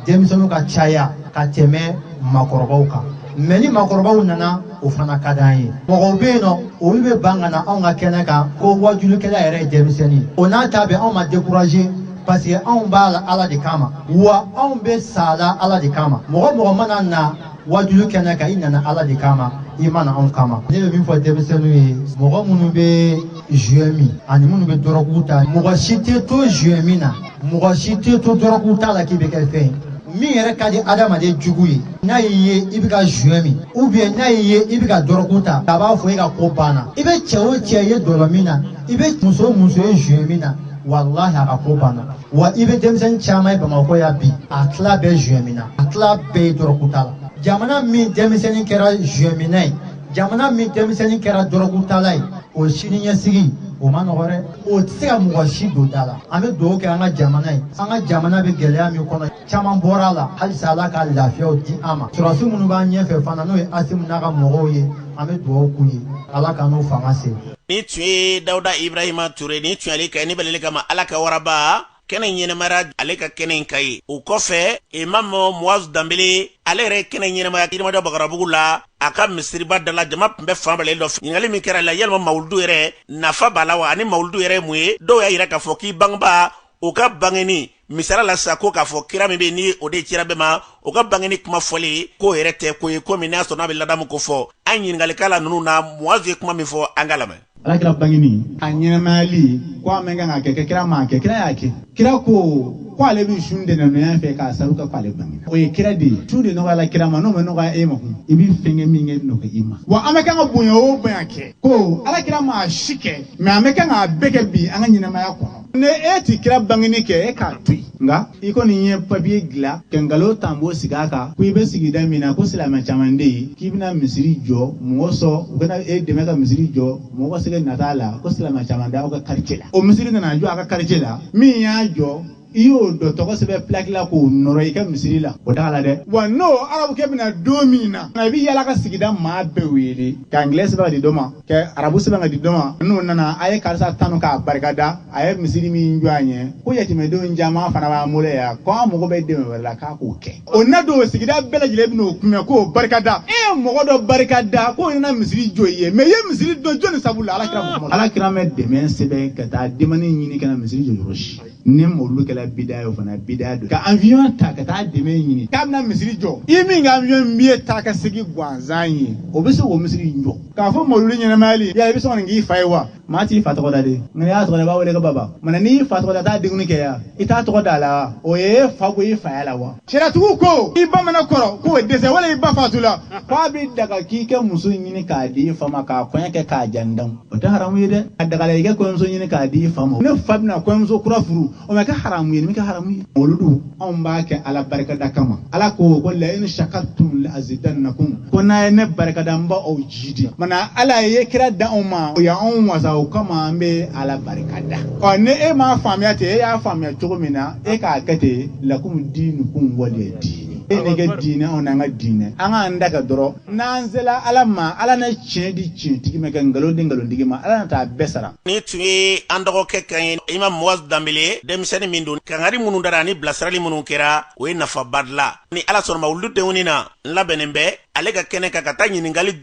denmisɛnninw ka caya ka tɛmɛ maakɔrɔbaw kan mɛ ni maakɔrɔbaw nana o fana ka d'an ye mɔgɔw bɛ yen nɔ olu bɛ ban ka na anw ka kɛnɛ kan ko wajulikɛla yɛrɛ ye denmisɛnnin o n'a ta bɛ anw ma découragé parce que anw b'a la ala de kama wa anw bɛ sa la ala de kama mɔgɔ mɔgɔ mana na wajulu kɛnɛ kan i nana ala de kama i mana anw kama ne bɛ min fɔ denmisɛnninw ye mɔgɔ minnu bɛ jouer min ani minnu bɛ dɔrɔgu ta mɔgɔ si tɛ to jouer min na mɔgɔ si tɛ to dɔrɔgu ta la k'i bɛ kɛ fɛn min yɛrɛ ka di adamaden jugu ye n'a y'i ye i bɛ ka jouer min ou bien n'a y'i ye i bɛ ka dɔrɔgu ta a b'a fɔ e ka ko banna i bɛ cɛ o cɛ ye dɔlɔ min na i bɛ muso o muso ye jouer min na wallahi a ka ko banna wa i bɛ denmisɛnnin caman ye bamakɔ yan bi a tila bɛɛ jouer min na a tila bɛɛ ye dɔrɔgu ta la jamana min denmisɛnnin kɛra jouer min na ye jamana min denmisɛnnin kɛra dɔrɔgu tala ye o sini ɲɛsigi o ma nɔgɔ dɛ o tɛ se ka mɔgɔ si don da la an bɛ dugawu kɛ an ka jamana ye an ka jamana bɛ gɛlɛya min kɔnɔ caman bɔra a la halisa ala ka lafiyaw di an ma surasi minnu b'an ɲɛfɛ fana n'o ye asimu n'a ka mɔgɔw ye an bɛ dugawu k'u ye ala ka n'o fanga se. ni tun ye dawuda ibrahima ture ni tun ale ka ni balele kama ala ka waraba kɛnɛ ɲɛnɛmaya ale ka kɛnɛ in ka ye o kɔfɛ imam muazu danbele ale yɛrɛ kɛnɛ ɲɛnɛmaya yirimajɔ bakarabugu la a ka misiriba da la jama tun bɛ fan bɛɛ dɔ ɲininkali min kɛra la yalima mawuludu yɛrɛ nafa b'a la wa ani mawuludu yɛrɛ mun ye dɔw y'a yira k'a fɔ k'i bangebaa o ka bangeni misala la sa ko k'a fɔ kira min bɛ ni o de cira bɛɛ ma o ka bangeni kuma fɔli k'o yɛrɛ tɛ ko ye ko min n'a sɔrɔ n'a bɛ ladamu ko fɔ an ɲininkalikala ninnu na muazu ye kuma min fɔ an ka lamɛn. alakira bangeni a ɲɛnamayali ko a mɛn kan ka kɛ kira m'a kɛ kira y'a kɛ kira ko ale bɛ sun de nɔnɔya fɛ k'a sabu ka k'ale bangeni o ye kira de ye su de nɔgɔyala kira ma n'o ma nɔgɔya e ma kun i bɛ fɛn kɛ min kɛ nɔgɔya i ma wa an bɛ kan ka bonya o bonya kɛ ko alakira m'a si kɛ mɛ an bɛ kan k'a bɛɛ kɛ bi an ka ɲɛnamaya kɔnɔ ni e ti kira bangeni kɛ e k'a to yen nka i kɔni ye papiye dilan ka nkalon ta b'o sigi a kan ko i bɛ sigida min na ko silamɛ caman de ye k'i bɛna misiri jɔ mɔgɔ sɔn u bɛna e dɛmɛ ka misiri jɔ mɔgɔ se ka nata la ko silamɛ caman de aw ka quartier la o misiri nana jɔ a ka quartier la min y'a jɔ i y'o dɔ tɔgɔ sɛbɛn plaque la k'o nɔrɔ i ka misiri la o t'a la dɛ wa n'o arabukɛ bɛna don min na i bɛ yala ka sigida maa bɛɛ wele ka anglais sɛbɛn ka di dɔ ma ka arabu sɛbɛn ka di dɔ ma n'o nana a ye karisa tanu k'a barikada a ye misiri min jɔ a ɲɛ ko yatimɛdenw caman fana b'an bolo yan ko an mago bɛ dɛmɛ wɛrɛ la k'a k'o kɛ o na don sigida bɛɛ lajɛlen bɛn'o kunbɛn k'o barikada e ye mɔgɔ dɔ barikada k'o nana misiri jɔ i ye mɛ i ye misiri dɔ jɔnni sabu la alakira mɛ dɛmɛ sɛbɛn ka taa denmani ɲini ka na misiri jɔ yɔrɔ si ni mɔlu kɛla bida ye o fana bida don ka avion ta ka taa dɛmɛ ɲini k'a bɛna misiri jɔ i min ka avion min ye taa ka segin gansan ye o bɛ se k'o misiri jɔ k'a fɔ mɔlu ɲɛnamayali ya i bɛ se ka nin k'i fa ye wa maa t'i fa tɔgɔ da de nka n'i y'a tɔgɔ da i b'a wele ko baba mana n'i fa tɔgɔ da taa denkundi kɛ yan i t'a tɔgɔ da a la o ye fa ko i faya la wa sariyatigiw ko i ba mana kɔrɔ k'o dɛsɛ wala i ba fatula k'a bɛ daga k'i kɛ muso ɲini k'a di i fa ma k'a kɔɲɔ kɛ k'a jandan o tɛ haramu ye dɛ a dagala i kɛ kɔɲɔmuso ɲini k'a di i fa ma ne fa bɛna kɔɲɔmuso kura furu o ma kɛ haramu ye min kɛ haramu ye olu anw b'a kɛ ala barikada kama ala ko la in shakartum la azidannakum ko n'a ye ne barikada n b'a aw jidi mana ala ye kira da anw ma o y'anw wasa o kama an bɛ ala barikada ni e m'a faamuya ten e y'a faamuya cogo min na e k'a kɛ ten lakum diinukum waliya diini e ne ka diinɛ anw n'an ka diinɛ an k'an da ka dɔrɔn n'an sela ala ma ala na tiɲɛ di tiɲɛtigi ma ka nkalon di nkalonitigi ma ala na taa bɛɛ sara. Ni tun ye an dɔgɔkɛ kan ye Imam Muaz Dambele denmisɛnnin min don kangari minnu dara ni bilasirali minnu kɛra o ye nafaba dilan ni ala sɔnna ma olu denw na n labɛnnen bɛ ale ka kɛnɛ kan ka taa ɲininkali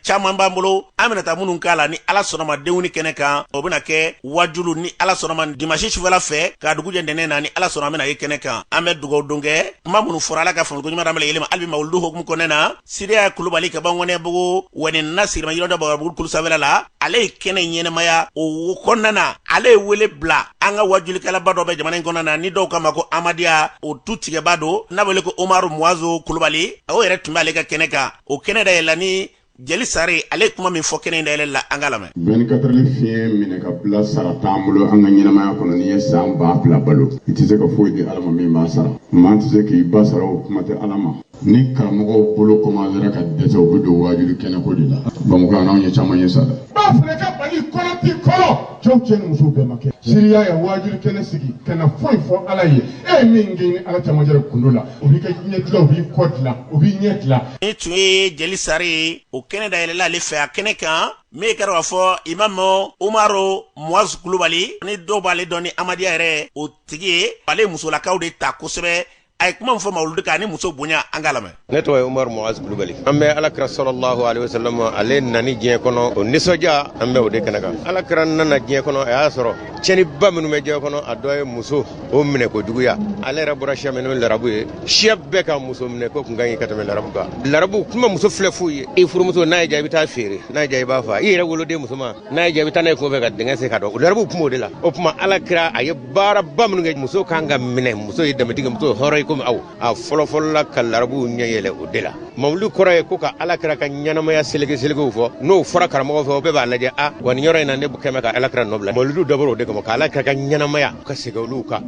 caman b'an bolo an bɛna taa minnu k'a la ni ala sɔnna ma denw ni kɛnɛ kan o bɛna kɛ wajulu ni ala sɔnna ma dimanche sufɛla fɛ ka dugu jɛ ntɛnɛn na ni ala sɔnna an bɛna ye kɛnɛ kan an bɛ dugawu don kɛ kuma minnu fɔra ala ka faamuko ɲuman d'an bɛɛ lajɛlen ma hali bi mawuludu hokumu kɔnɔna na Siriya Kulubali ka bɔ Ŋɔnɛbugu wɛni Nasiri ma yironda Bagabugu kulu sanfɛla la ale ye kɛnɛ ɲɛnɛmaya o kɔnɔna na ale ye wele bila an ka wajulikɛlaba dɔ bɛ jamana in kɔnɔna na ni dɔw kama ko Amadiya o tu tigɛba don n'a wele ko Umaru Muazu Kulubali o yɛrɛ tun bɛ ale ka kɛnɛ kan o kɛnɛ da yɛlɛ ni Jeli Sare ale kuma min fɔ kɛnɛ da yɛlɛ la an ka lamɛn 24 fiɲɛ minɛ ka bila sara t'an bolo an ka ɲɛnamaya kɔnɔ ni ye san 2000 balo i tɛ se ka foyi di ala ma min b'a sara maa tɛ se k'i ba sara o kuma tɛ ala ma ni karamɔgɔw bolo komansera ka dɛsɛ u bɛ don wajulu kɛnɛ ko de la Bamakɔ anw ye caman ye sa dɛ b'a fana ka bali kɔnɔ ti kɔnɔ cɛw cɛ ni musow bɛɛ ma kɛ Siriya ye wajulu kɛnɛ sigi ka na foyi fɔ ala ye e ye min gɛn ni ala camancɛ kundo la o b'i ka ɲɛ dilan o b'i kɔ dilan o b'i ɲɛ dilan ni tun ye Jeli Sare o kɛnɛ da yɛlɛla ale fɛ a kɛnɛ kan min kɛra k'a fɔ Imamu Umaru Muazu Kulubali ni dɔw b'ale dɔn ni Amadiya yɛrɛ o tigi ye ale musolakaw de ta kosɛbɛ a ye kuma min fɔ mawuludu kan ni muso bonya an ka lamɛn. Ne tɔgɔ ye Umaru Muazu Kulubali an bɛ alakira sallallahu alaihi wasallam ale nani diɲɛ kɔnɔ o nisɔndiya an bɛ o de kɛnɛ kan alakira nana diɲɛ kɔnɔ a y'a sɔrɔ tiɲɛniba minnu bɛ diɲɛ kɔnɔ a dɔ ye muso o minɛ ko juguya ale yɛrɛ bɔra siya min n'o ye larabu ye siya bɛɛ ka muso minɛ ko kun ka ɲi ka tɛmɛ larabu kan larabu kuma muso filɛ f'u ye i furumuso n'a ye diya i bɛ taa feere n'a ye diya i b'a faa i yɛrɛ woloden muso ma n'a ye diya i bɛ taa n'a ye kungo fɛ ka dingɛ sen ka dɔn larabu kuma o de la o tuma alakira a ye baaraba minnu kɛ muso kan ka minɛ muso ye danbetigi muso hɔrɔn ye komi aw a fɔlɔfɔlɔ la ka larabu ɲɛ yɛlɛ o de la mawulu kɔrɔ ye ko ka alakira ka ɲɛnamaya selekew fɔ n'o fɔra karamɔgɔ fɛ o bɛɛ b'a lajɛ a wa nin yɔrɔ in na ne kɛmɛ ka alakira nɔ bila mawuludu dabɔra o de kama ka alakira ka ɲɛnamaya ka segin olu kan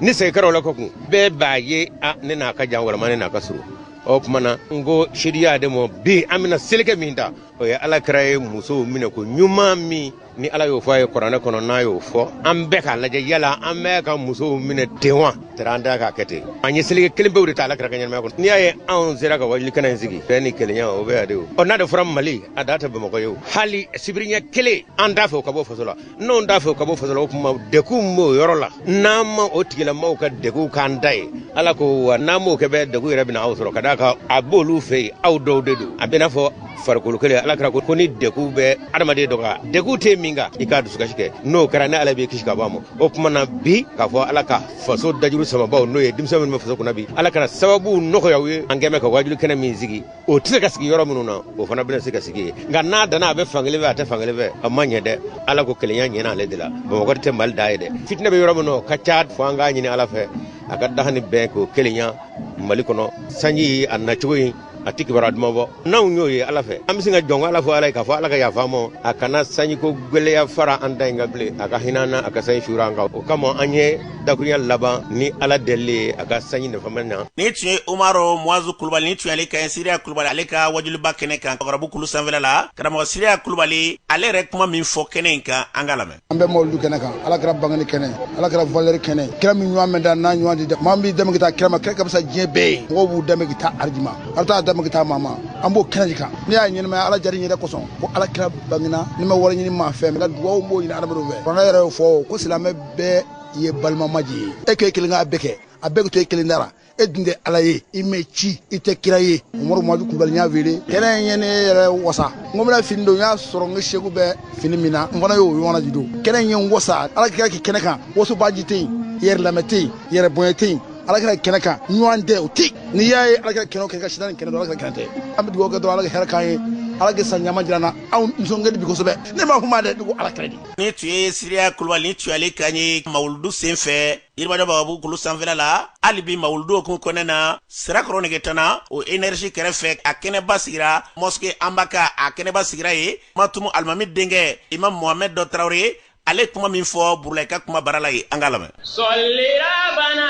ni segin kɛra o la kɔ kun bɛɛ b'a ye a ne n'a ka jan walama ne n'a ka surun o tuma na n ko siriya de ma bi an bɛna seleke min ta o ye alakira ye musow minɛ ko ɲuman min ni ala y'o fɔ a ye kuranɛ kɔnɔ n'a y'o fɔ an bɛɛ k'a lajɛ yala an bɛɛ ka musow minɛ ten wa tɛrɛ an da k'a kɛ ten an ye seleke kelen bɛɛ de ta alakira ka ɲɛnamaya kɔnɔ n'i y'a ye anw sera ka wajuli kɛnɛ in sigi bɛɛ ni kelenya o bɛ yan de o n'a de fɔra mali a da tɛ bamakɔ ye o hali sibiriɲɛ kelen an t'a fɛ o ka bɔ faso la n'anw t'a fɛ o ka bɔ faso la o tuma degun b'o yɔrɔ la n'an ma o tigilamaaw ka degun k'an da ye ala ko wa n'an m'o kɛ bɛɛ degun yɛrɛ bɛna aw sɔrɔ ka d'a kan a b'olu fɛ yen aw dɔw de don a bɛ n'a fɔ farikolo kelen alakira ko ni degun bɛ adamaden dɔ kan degun tɛ min kan i k'a dusukasi kɛ n'o kɛra ne ala b'i kisi ka bɔ a ma o tuma na bi k'a fɔ ala ka faso dajuru sababaw n'o ye denmisɛn minnu bɛ faso kɔnɔ bi ala kana sababu nɔgɔya u ye an kɛmɛ ka wajulu kɛnɛ min sigi o tɛ se ka sigi yɔrɔ minnu na o fana bɛna se ka sigi yen nka n'a danna a bɛ fankelen fɛ a tɛ fankelen fɛ a ma ɲɛ dɛ ala ko kelenya ɲɛna ale de la bamakɔ tɛ mali da ye dɛ fitinɛ bɛ yɔrɔ min na o ka ca fɔ an k'a ɲini ala fɛ a ka daga ni bɛn k'o kelenya mali kɔnɔ sanji a nacogo in a tɛ kibaruya duman fɔ n'anw y'o ye ala fɛ an bɛ se ka jɔn ala fɔ ala ye k'a fɔ ala ka yafa ma a kana sanjiko gwɛlɛya fara an da in kan bilen a ka hinɛ an na a ka sanji suura an kan o kama an ye dakurunya laban ni ala deli ye a ka sanji nafama na. ni tun ye Umaru Muazu Kulubali ni tun ye ale ka Siriya Kulubali ale ka wajuliba kɛnɛ kan Bagabugu kulu sanfɛla la karamɔgɔ Siriya Kulubali ale yɛrɛ kuma min fɔ kɛnɛ in kan an ka lamɛn. an bɛ mawuludu kɛnɛ kan ala kɛra bangeni kɛnɛ ala kɛra valeur kɛnɛ kira min ɲɔgɔn mɛn da n'a ɲɔgɔn di dɛ maa min b'i dɛmɛ ka taa kira ma kira ka bisa diɲɛ bɛɛ ye mɔgɔw b'u dɛmɛ ka taa arijima ala t'a dɛmɛ ka taa mama an b'o kɛnɛ kan n'i y'a ɲɛnamaya ala jari yɛrɛ kosɔn ko ala kira bangena ni ma wari ɲini maa fɛ nka dugawu b'o ɲini adamadenw fɛ fanga yɛrɛ y'o fɔ ko silamɛ bɛɛ ye balimamaji ye e k'e kelen k'a bɛɛ kɛ a bɛɛ ka to e kelen dara e dun tɛ ala ye i mɛ ci i tɛ kira ye Umaru Muazu Kulubali n y'a wele kɛnɛ in ye ne yɛrɛ wasa n ko bɛna fini don n y'a sɔrɔ n ka seko bɛ fini min na n fana y'o ɲɔgɔnna ji don kɛnɛ in ye n wasa ala kira k'i kɛnɛ kan wasobaji tɛ yen yɛrɛ lamɛn tɛ yen yɛrɛ bonya tɛ yen ala kira kɛnɛ kan ɲɔgɔn tɛ o tɛ n'i y'a ye ala kira kɛnɛ o kɛnɛ ka sitan ni kɛnɛ dɔn ala kira kɛnɛ tɛ an bɛ dugawu kɛ dɔrɔn ala ka hɛrɛ k'an ye ala ka san ɲama jira na aw nisɔnkɛli bi kosɛbɛ ne m'a kuma dɛ dugu ala kira de. ni tun ye Siriya Kulubali ni tun ye ale kan ye mawuludu senfɛ yirimajɔ Bagabugu kulu sanfɛla la hali bi mawuludu okumu kɔnɔna na sirakɔrɔ negetana o énergie kɛrɛfɛ a kɛnɛba sigira mosquée Anbaka a kɛnɛba sigira ye Matumu Alimami denkɛ Imam Mohamed dɔ Tarawele ale kuma min fɔ Burulayi ka kuma bara la ye an ka lamɛn. Sɔlira bana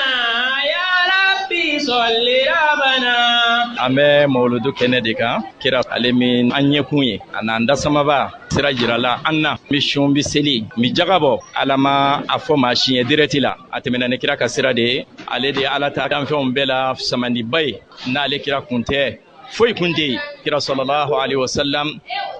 ya Rabbi صل أبنا أمي مولود كنديكا كرا علمين أن يكوني أنا عند سمابا sira jirala anna mission bi seli mi jagabo alama afo machine directila atemena ne kira ka sira de ale de ala ta dan fɛnw bɛɛ la samandi bay na ale kira kunte foyi kunte kira sallallahu alaihi wasallam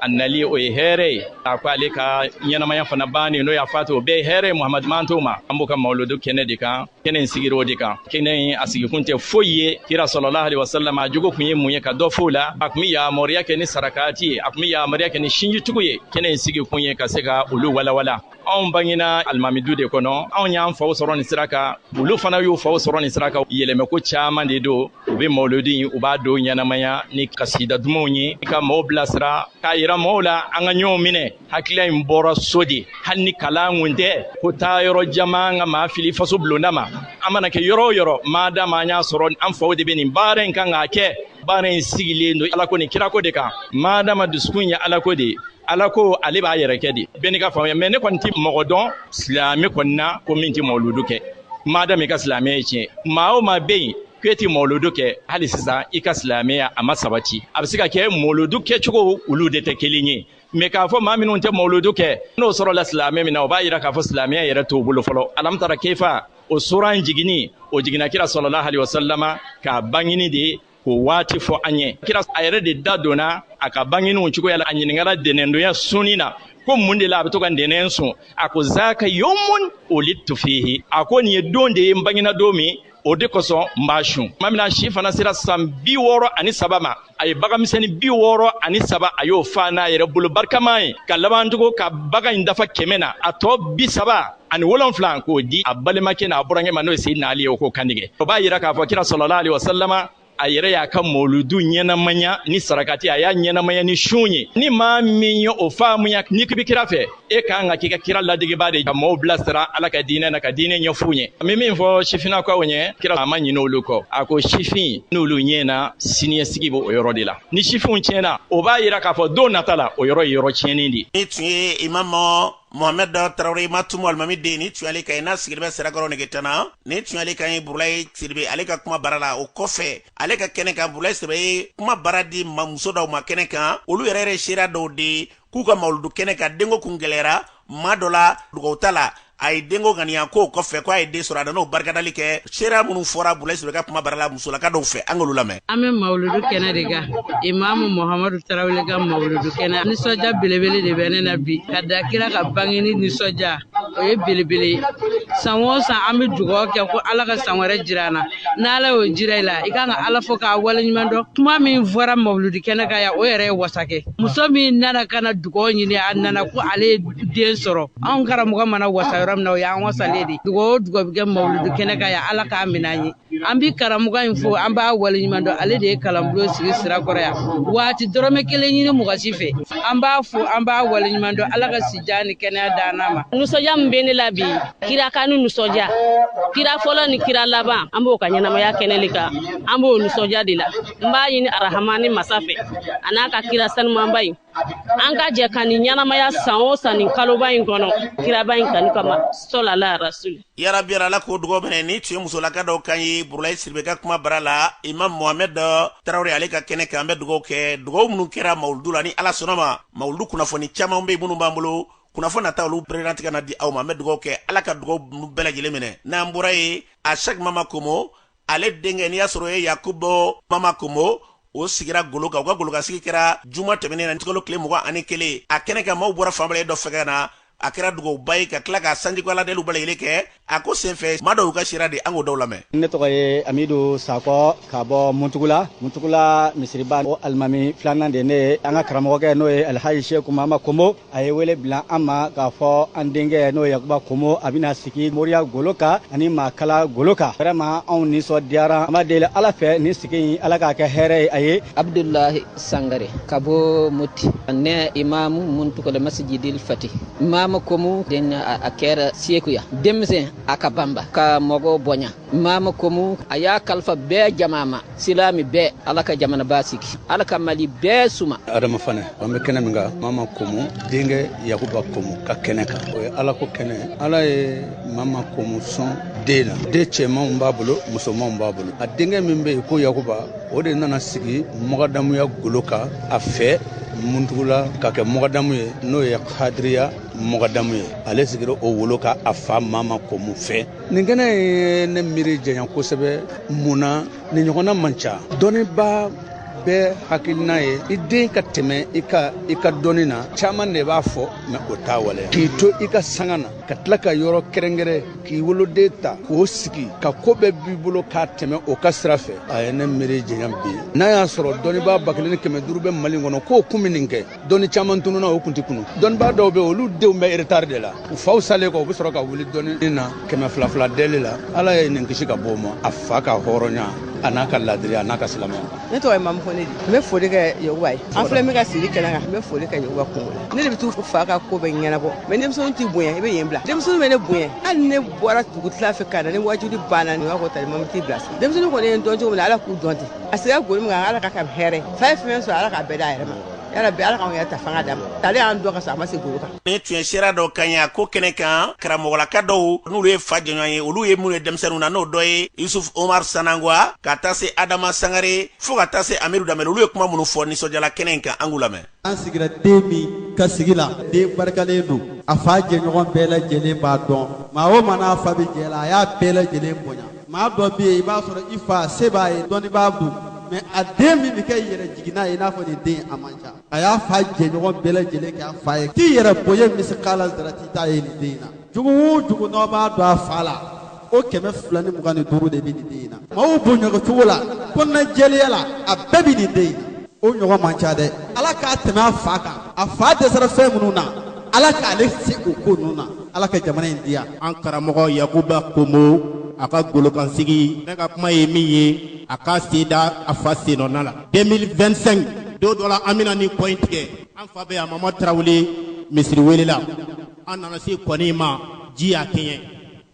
annali o here akwa ale ka ɲɛnamaya fana bani no ya fatu o bɛɛ here muhammad mantoma ambo ka mauludu kene kan kene sigiro de kan kene asigi kunte foyi kira sallallahu alaihi wasallam ajugo kunye munye ka dofula akmi ya moriya kene sarakati akmi ya moriya kene shinji tuguye kene sigi kunye ka sega ulu wala wala on bangina almamidu de kono on yan fawo soro ni siraka ulu fana yu fawo soro ni siraka yeleme ko chama de do ube mauludi uba do nyanamaya ni kasida dumonyi ka moblasra ka ira mola anga nyomine hakila imbora sodi hanni kala ngunde ko tayoro jamanga ma fili faso blondama amana ke yoro mada manya soro an fawo de benin baren kan ake baren sigile ndo ala ko ni kirako de kan mada ma duskunya ala ko de alako ale b'a yɛrɛ kɛ de bɛɛ n'i ka faamuya mais ne kɔni tɛ mɔgɔ dɔn silamɛ kɔni na ko min tɛ mawuludu kɛ madame i ka silamɛya ye tiɲɛ maa o maa bɛ yen k'e tɛ mawuludu kɛ hali sisan i ka silamɛya a ma sabati a bɛ se ka kɛ mawuludu kɛcogo olu de tɛ kelen ye mais k'a fɔ maa minnu tɛ mawuludu kɛ n'o sɔrɔla silamɛ min na o b'a yira k'a fɔ silamɛya yɛrɛ t'o bolo fɔlɔ alamutara kefa o soran jigini o jiginna kira sallallahu alaihi wasallama k'a bangini de ko waati fɔ an ye kira a yɛrɛ de da donna a ka banginiw cogoya la a ɲininkala dɛnɛndonya sunni na ko mun de la a bɛ to ka dɛnɛn sun a ko zaka yawmun ulidtu fihi a ko nin ye don de ye n bangina don min o de kosɔn n b'a sun tuma min na si fana sera san 63 ma a ye baganmisɛnnin 63 a y'o fa n'a yɛrɛ bolo barikama ye ka laban tugun ka bagan in dafa 100 na a tɔ 37 k'o di a balimakɛ n'a burankɛ ma n'o ye Seydina Ali ye o k'o kantigɛ o b'a yira k'a fɔ kira sallallahu alaihi wasallama a yɛrɛ y'a ka mawuludu ɲɛnamaya ni sarakati a y'a ɲɛnamaya ni sun ye ni maa min ye o faamuya ni kibi kira fɛ e k'an ka k'i ka kira ladegeba de ka maaw bilasira ala ka diinɛ na ka diinɛ ɲɛf'u ɲɛ an bɛ min fɔ sifinnakaw ɲɛ kira a ma ɲinɛ olu kɔ a ko sifin n'olu ɲɛna siniɲɛsigi b'o yɔrɔ de la ni sifinw tiɲɛna o b'a yira k'a fɔ don nata la o yɔrɔ ye yɔrɔ tiɲɛnen de ni tun ye imam Mohamed Traoré Matumu Almami de ni tun ale ka ina sigirbe serakɔrɔ nege tana ni tun ale ka ye Burulayi Siribe ale ka kuma bara la o kɔfɛ ale ka kɛnɛ kan Burulayi Siribe ye kuma bara di muso dɔw ma kɛnɛ kan olu yɛrɛ seera dɔw de k'u ka mawuludu kɛnɛ kan denko kun gɛlɛyara maa dɔ la dugawu ta la a ye denko ŋaniya ko kɔfɛ ko a ye den sɔrɔ a n'o barikadali kɛ seera minnu fɔra Burulayi Siribe ka kuma bara la musolaka dɔw fɛ an k'olu lamɛn. An bɛ mawuludu kɛnɛ de kan Imamu Muhamadu Tarawele ka mawuludu kɛnɛ nisɔndiya belebele de bɛ ne na bi ka da kira ka bangeni nisɔndiya o ye belebele san o san an bɛ dugawu kɛ ko ala ka san wɛrɛ jira an na n'ala y'o jira i la i kan ka ala fɔ k'a waleɲuman dɔn kuma min fɔra mawuludu kɛnɛ kan yan o yɛrɛ ye wasakɛ muso min nana ka na dugawu ɲini a nana ko ale ye den sɔrɔ anw karamɔgɔ mana wasa yɔrɔ min na o y'an wasalen de dugawu o dugawu bɛ kɛ mawuludu kɛnɛ kan yan ala k'a minɛ an ye an bɛ karamɔgɔ in fo an b'a waleɲuman dɔn ale de ye kalanbulon sigi sira kɔrɔ yan waati dɔrɔmɛ 1 ɲini mɔgɔ si fɛ an b'a fo an b'a waleɲuman dɔn ala ka sijan ni kɛnɛya d'an ma nisɔndiya min bɛ ne la bi kira ka ni nisɔndiya kira fɔlɔ ni kira laban an b'o ka ɲɛnamaya kɛnɛ de kan an b'o nisɔndiya de la n b'a ɲini arahamani masa fɛ a n'a ka kira sanumanba in an ka jɛ ka nin ɲɛnamaya san o san nin kaloba in kɔnɔ kiraba in kanu kama sɔlala rasul yarabi ala ko dugawu minɛ ni tun ye musolaka dɔw kan ye Burulayi Siribe ka kuma bara la Imam Mohamed Traoré ale ka kɛnɛ kan an bɛ dugawu kɛ dugawu minnu kɛra mawuludu la ni ala sɔnna ma mawuludu kunnafoni caman bɛ minnu b'an bolo kunnafoni nata olu président ka na di aw ma an bɛ dugawu kɛ ala ka dugawu bɛɛ lajɛlen minɛ n'an bɔra ye a chaque Mama Komo ale denkɛ n'i y'a sɔrɔ ye Yakubu Mama Komo o sigira golo kan u ka golokasigi kɛra juma tɛmɛnen na ntikalo tile 21 a kɛnɛ kan maaw bɔra fan bɛɛ dɔ fɛ ka na a kɛra dugawuba ye ka tila ka sanjiko aladeliw bɛɛ lajɛlen kɛ a ko senfɛ maa dɔw y'u ka sira de an k'o dɔw lamɛn. Ne tɔgɔ ye Amidu Sakɔ ka bɔ Muntugula misiriba o alimami filanan de ne ye an ka karamɔgɔkɛ n'o ye Alhaji Seku Mama Komo a ye wele bila an ma k'a fɔ an denkɛ n'o ye Yakuba Komo a bɛna sigi Moriya Golo kan ani Makala Golo kan vraiment anw nisɔndiyara an b'a deli ala fɛ nin sigi in ala k'a kɛ hɛrɛ ye a ye. Abdullahi Sangare ka bɔ Moti ne imamu Muntugula masjidil Fati imam mama komu den a kera siekuya demse aka bamba ka mogo bonya mama komu aya kalfa be jamama silami be alaka jamana basiki alaka mali be suma adama fane bambe kene minga mama komu denge yakuba komu ka kene ka o ala ko kene ala e mama komu son dela de chema mbabulu musoma mbabulu a denge mimbe ko yakuba o de nana sigi mogadamu ya goloka afe muntugula ka kɛ mɔgɔdamu ye n'o ye hadiriya mɔgɔdamu ye ale sigira o wolo ka a fa mama komu fɛ nin kɛnɛ ye ne miiri janya kosɛbɛ munna ni ɲɔgɔnna man ca dɔnniba bɛɛ hakilina ye i den ka tɛmɛ i ka dɔnni na caman de b'a fɔ mɛ o t'a waleya k'i to i ka sanga na ka tila ka yɔrɔ kɛrɛnkɛrɛn k'i woloden ta k'o sigi ka ko bɛɛ b'i bolo k'a tɛmɛ o ka sira fɛ a ye ne miiri janya bi n'a y'a sɔrɔ dɔnnibaa 1500 bɛ Mali kɔnɔ k'o kun min nin kɛ dɔnni caman tununa o kun tɛ kunu dɔnnibaa dɔw bɛ olu denw bɛ retard de la u faw salen kɔ u bɛ sɔrɔ ka wuli dɔnni na 200 deli la ala ye nin kisi ka bɔ o ma a fa ka hɔrɔnya a n'a ka ladiriya a n'a ka silamɛya ne tɔgɔ ye Mamu Fone n bɛ foli kɛ Yakuba ye an filɛ min ka sigi kɛnɛ kan n bɛ foli kɛ Yakuba kungo la ne de bɛ t'u fa ka ko bɛ ɲɛnabɔ mɛ denmisɛnninw t'i bonya i bɛ yen bila denmisɛnninw bɛ ne bonya hali ne bɔra dugutila fɛ ka na ni wajuli banna nin b'a fɔ tali mamu t'i bila denmisɛnninw kɔni ye n dɔn cogo min na ala k'u dɔn ten a sigira golo min kan ala ka hɛrɛ fa ye fɛn sɔrɔ ala k'a bɛɛ d'a yɛrɛ ma yala bɛ ala k'anw yɛrɛ ta fanga d'a ma tale y'an dɔn ka sɔrɔ a ma se golo kan ni tun ye sira dɔ kan ya ko kɛnɛ kan karamɔgɔlaka dɔw n'olu ye fa jɛɲɔgɔn ye olu ye minnu ye denmisɛnninw na n'o dɔ ye Yusuf Omar Sanangwa ka taa se Adama Sangare fo ka taa se Amiru Damel olu ye kuma minnu fɔ nisɔndiyala kɛnɛ in kan an k'u lamɛn an sigira den min ka sigi la den barikalen don a fa jɛɲɔgɔn bɛɛ lajɛlen b'a dɔn maa o maa n'a fa bɛ jɛ la a y'a bɛɛ lajɛlen bonya maa dɔ bɛ yen i b'a sɔrɔ i fa se b'a ye dɔnni b'a don mɛ a den min bɛ kɛ yɛrɛ jiginna ye i n'a fɔ nin den a man ca a y'a fa jɛɲɔgɔn bɛɛ lajɛlen kɛ a fa ye k'i yɛrɛ bonya misikala darati t'a ye nin den in na jogo o jogo n'aw b'a dɔn a fa la o 225 de bɛ nin den in na maaw bonyaŋo cogo la ko na jɛlenya la a bɛɛ bɛ nin den in na o ɲɔgɔn man ca dɛ ala k'a tɛmɛ a fa kan a fa dɛsɛra fɛn minnu na ala k'ale se o ko ninnu na ala ka jamana in di yan an karamɔgɔ Yakuba Komo a ka golokansigi ne ka kuma ye min ye a ka seda a fa senɔnna la 2025 don dɔ la an bɛna nin kɔ in tigɛ an fa bɛ yan Mama Tarawele misiri wele la an nana se kɔni ma ji y'a kɛɲɛ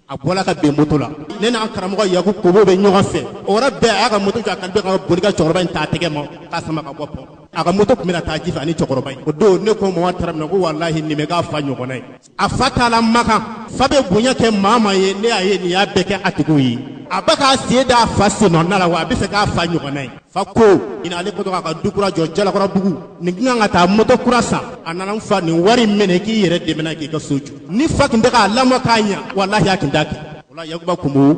a bɔla ka ben moto la ne n'an karamɔgɔ Yakuba Komo bɛ ɲɔgɔn fɛ o yɔrɔ bɛɛ a y'a ka moto jɔ a kan bɛ ka boli ka cɛkɔrɔba in t'a tɛgɛ ma k'a sama ka bɔ pɔn a ka moto tun bɛna taa ji fɛ ani cɛkɔrɔba in o don ne ko Mama Tarawele ko walahi nin bɛ k'a fa ɲɔgɔnna ye a fa t'a la makan fa bɛ bonya kɛ maa ma ye ne y'a ye nin y'a bɛɛ kɛ a tigiw ye a bɛ k'a sen d'a fa senɔnna la wa a bɛ fɛ k'a fa ɲɔgɔnna ye fa ko ɲinɛ ale ko k'a ka du kura jɔ Jalakɔrɔ bugu nin kan ka taa moto kura san a nana n fa nin wari minɛ k'i yɛrɛ dɛmɛ n'a k'i ka so jɔ ni fa tun tɛ k'a lamɔ k'a ɲɛ walahi a tun t'a kɛ o la Yakuba Komo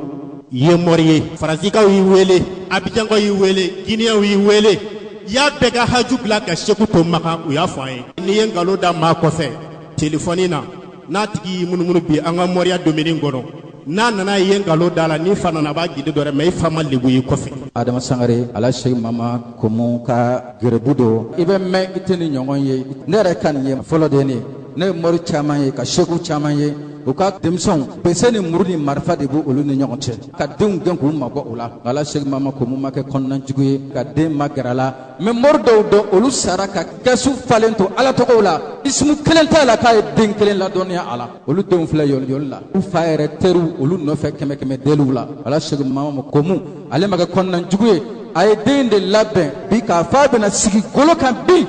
ye mɔri ye Faransikaw y'i wele Abijankaw y'i wele Guinéens y'i wele i y'a bɛɛ ka haju bila ka Seku to makan u y'a fɔ an ye n'i ye nkalon da maa kɔfɛ telefɔni na n'a tigi y'i munumunu bi an ka mɔriya domaine kɔnɔ n'a nana ye nkalon da la n'i fa nana a b'a gidi dɔ dɛ mɛ i fa ma lebu i kɔfɛ Adama Sangare ala Seku Mama Komo ka gɛrɛbu don i bɛ mɛn i tɛ ni ɲɔgɔn ye ne yɛrɛ ka nin ye fɔlɔ de ne ye mɔri caman ye ka Seku caman ye u ka denmisɛnw pese ni muru ni marifa de b'u olu ni ɲɔgɔn cɛ ka denw gɛn k'u mabɔ o la ala Seku Mama Komo ma kɛ kɔnɔnajugu ye ka den ma gɛrɛ a la mɛ mɔri dɔw dɔn olu sara ka kɛsu falen to ala tɔgɔw la ismu kelen t'a la k'a ye den kelen ladɔnniya a la olu denw filɛ yɔliyɔli la u fa yɛrɛ teriw olu nɔfɛ 100 deliw la ala Seku Mama Komo ale ma kɛ kɔnɔnajugu ye a ye den de labɛn bi k'a fɔ a bɛna sigi golo kan bi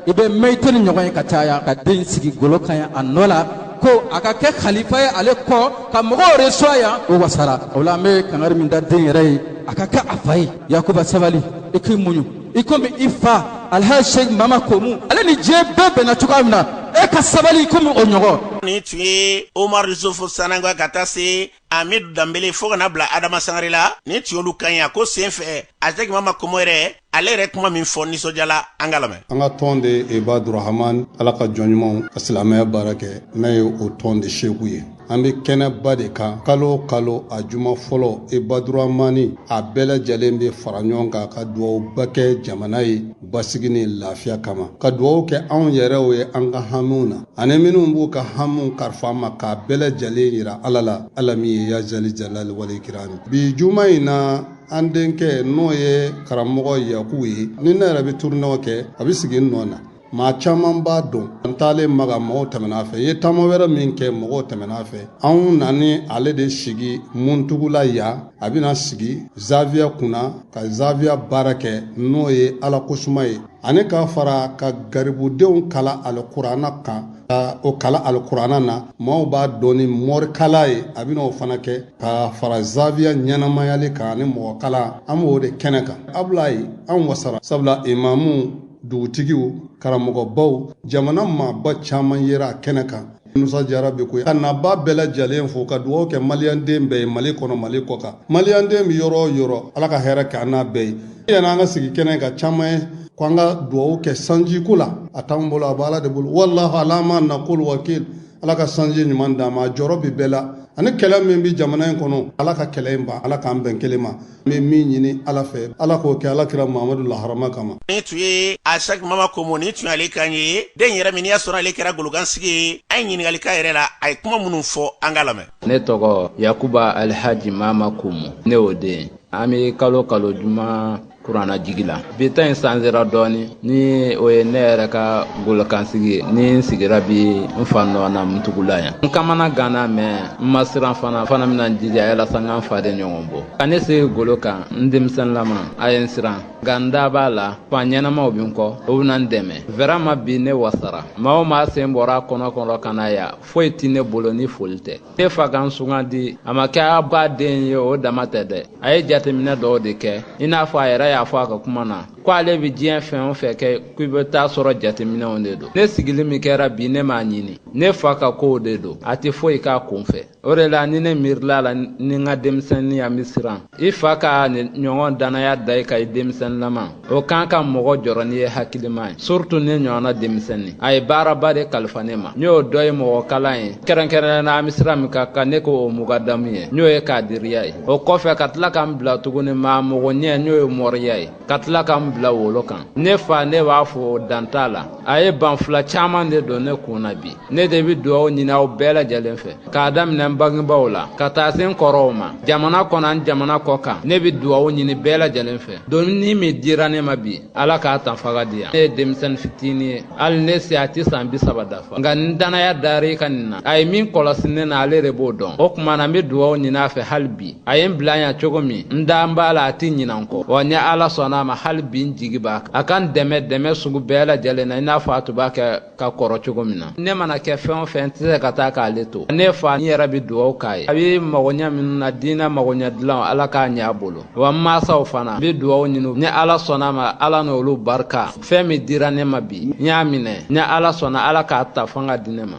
i bɛ mɛn i tɛ ni ɲɔgɔn ye ka caya ka den sigi golo kan a nɔ la ko a ka kɛ khalifa ye ale kɔ ka mɔgɔw reçoit yan o wasara o la an bɛ kangari min da den yɛrɛ ye a ka kɛ a fa ye Yakuba sabali i k'i muɲu i komi i fa Alhaji Seku Mama Komo ale ni diɲɛ bɛɛ bɛnna cogoya min na e ka sabali komi o ɲɔgɔn ni tun ye Omar Yusufu Sanangwa ka taa se Amidu Dambele fo kana bila Adama Sangare la ni tun y'olu kan ya ko sen fɛ Seku Mama Komo yɛrɛ ale yɛrɛ kuma min fɔ nisɔndiyala an ka lamɛn an ka tɔn de Ibadu Rahman ala ka jɔn ɲumanw ka silamɛya baara kɛ n'a ye o tɔn de Seku ye an bɛ kɛnɛba de kan kalo o kalo a juma fɔlɔ Ibadu Rahmani a bɛɛ lajɛlen bɛ fara ɲɔgɔn kan ka duwawuba kɛ jamana ye basigi ni lafiya kama ka duwawu kɛ anw yɛrɛw ye an ka hamiw na ani minnu b'u ka hamiw kalifa ma k'a bɛɛ lajɛlen yira ala la ala min ye ya jali jalali wale kirami bi juma in na an denkɛ n'o ye karamɔgɔ Yakubu ye ni ne yɛrɛ bɛ turunɛw kɛ a bɛ sigi nɔ na maa caman b'a dɔn an taalen maga mɔgɔw tɛmɛna fɛ ye taama wɛrɛ min kɛ mɔgɔw tɛmɛna fɛ anw nani ale de sigi Muntugula ya a bɛna sigi Zawiya kunna ka Zawiya baara kɛ n'o ye Ala kosuma ye ani ka fara ka garibudenw kala alikuranna kan ka o kala alikuranna na maaw b'a dɔn ni morikala ye a bɛna o fana kɛ ka fara Zawiya ɲɛnamayali kan ni mɔgɔ kala an b'o de kɛnɛ kan Abulayi an wasara sabula imamu dugutigiw karamɔgɔbaw jamana maaba caman yera a kɛnɛ kan Musa Jarabi ko ka naba bɛɛ lajɛlen fo ka dugawu kɛ maliyɛnden bɛɛ ye Mali kɔnɔ Mali kɔ kan maliyɛnden bi yɔrɔ o yɔrɔ Ala ka hɛrɛ kɛ an n'a bɛɛ ye yanni an ka sigi kɛnɛ ka caman ye ko an ka dugawu kɛ sanjiko la a t'anw bolo a bɛ Ala de bolo wallahu ala ma naqul wakil Ala ka sanji ɲuman d'an ma a jɔrɔ bi bɛɛ la ani kɛlɛ min bi jamana in kɔnɔ Ala ka kɛlɛ in ban Ala k'an bɛn kelen ma n bɛ min ɲini Ala fɛ Ala k'o kɛ Alakira Muhamadu laharama kama. Ni tun ye Ashak Mama Komo ni tun ale kan ye den yɛrɛ min y'a sɔrɔ ale kɛra golokansigi ye an ye ɲininkali k'a yɛrɛ la a ye kuma minnu fɔ an ka lamɛn. Ne tɔgɔ Yakuba Alhaji Mama Komo ne y'o den an bɛ kalo juma kuranna jigi la bi ta in sanzera dɔɔni ni o ye ne yɛrɛ ka golokansigi ye ni n sigira bi n fa nɔ na Muntugula yan n kamana ganna mɛ n ma siran fana mina jija yalasa n ka n faden ɲɔgɔn bɔ ka ne se golo kan n denmisɛnlama a ye n siran nka n da b'a la fa ɲɛnamaw bi n kɔ o bɛna n dɛmɛ vraiment bi ne wasara maa o maa sen bɔra a kɔnɔ ka na yan foyi ti ne bolo ni foli tɛ ne fa ka n sugandi a ma kɛ a ba den ye o dama tɛ dɛ a ye jateminɛ dɔw de kɛ i n'a fɔ a yɛrɛ y'a fɔ a ka kuma na ko ale bɛ diɲɛ fɛn o fɛn kɛ k'i bɛ taa sɔrɔ jateminɛw de don ne sigili min kɛra bi ne m'a ɲini ne fa ka kow de don a tɛ foyi k'a kun fɛ o de la ni ne miirila la ni n ka denmisɛnninya bɛ siran i fa ka ɲɔgɔn danaya da i ka i denmisɛnnilama o kan ka mɔgɔ jɔrɔ n'i ye hakilima ye surtout ne ɲɔgɔnna denmisɛnnin a ye baaraba de kalifa ne ma n y'o dɔ ye mɔgɔ kalan ye kɛrɛnkɛrɛnnenya an bɛ sira min kan ne ko o mugadamu ye n y'o ye kadiriya ye o kɔfɛ ka tila ka n bila tuguni maa mɔgɔ ɲɛ n y'o ye mɔriya ye ka tila ka n bila wolo kan ne fa ne b'a fɔ dan t'a la a ye banfula caman de don ne kun na bi ne de bɛ dugawu ɲini aw bɛɛ lajɛlen fɛ k'a daminɛ n bangebaaw la ka taa se n kɔrɔw ma jamana kɔnɔ ani jamana kɔ kan ne bɛ dugawu ɲini bɛɛ lajɛlen fɛ doni min dira ne ma bi Ala k'a tanfaga di yan ne ye denmisɛnnin fitinin ye hali ne se a tɛ san 30 dafa nka n danaya dar'i ka nin na a ye min kɔlɔsi ne na ale de b'o dɔn o tuma na n bɛ dugawu ɲini a fɛ hali bi a ye n bila yan cogo min n da n b'a la a tɛ ɲinɛ n kɔ wa n ye Ala sɔnna a ma hali bi n jigi b'a kan a ka n dɛmɛ sugu bɛɛ lajɛlen na i n'a fɔ a tun b'a kɛ ka kɔrɔ cogo min na ne mana kɛ fɛn o fɛn n tɛ se ka taa k'ale to ne fa n yɛrɛ bɛ dugawu k'a ye a bɛ magoɲɛ minnu na diinɛ magoɲɛ dilan Ala k'a ɲɛ a bolo wa n mansaw fana n bɛ dugawu ɲini ni Ala sɔnna a ma Ala n'olu barika fɛn min dira ne ma bi n y'a minɛ ni Ala sɔnna Ala k'a ta fɔ n ka di ne ma.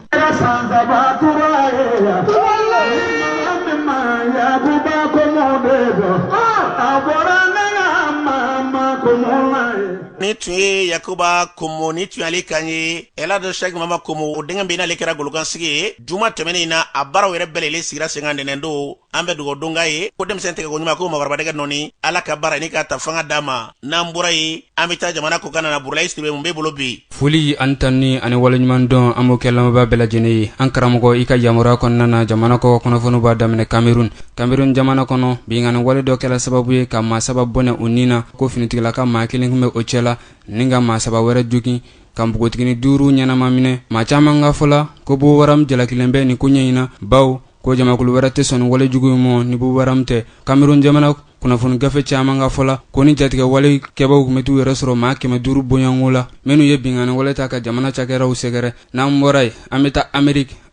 Ni tun ye Yakuba Komo ni tun ale kan ye Elhadji Sheikh Mama Komo o denkɛ bɛ n'ale kɛra golokansigi ye juma tɛmɛnen na a baaraw yɛrɛ bɛɛ lajɛlen sigira sen kan ntɛnɛn don an bɛ dugawu don k'a ye ko denmisɛn tɛgɛ ko ɲuman ko maakɔrɔba nɔni Ala ka baara ni k'a ta fanga d'a ma n'an bɔra ye an bɛ taa jamana kɔ kan na Burulayi Sidibe mun bɛ bolo bi. Foli ani tani ani waleɲuman dɔn an b'o kɛ lamɛnbaa bɛɛ lajɛlen ye an karamɔgɔ i ka yamaruya kɔnɔna na jamana kɔ kunnafoniw b'a daminɛ Cameroun jamana kɔnɔ binkani wale dɔ kɛra sababu ye ka maa saba bɔnɛ o nin na ko finitigilaka maa kelen tun bɛ o cɛ la ni ka maa saba wɛrɛ jogin ka npogotigini 5 ɲɛnama minɛ maa caman ka fɔla ko Boko Haram jalakilen bɛ nin ko ɲɛɲina baw ko jamakulu wɛrɛ tɛ sɔn wale jugu mɔ ni Boko Haram tɛ Cameroun jamana kunnafoni gafe caman ka fɔla ko ni jatigɛ wale kɛbaw tun bɛ t'u yɛrɛ sɔrɔ maa 500 bonyanko la minnu ye binkani wale ta ka jamana cakɛraw sɛgɛrɛ n'an bɔra ye an bɛ taa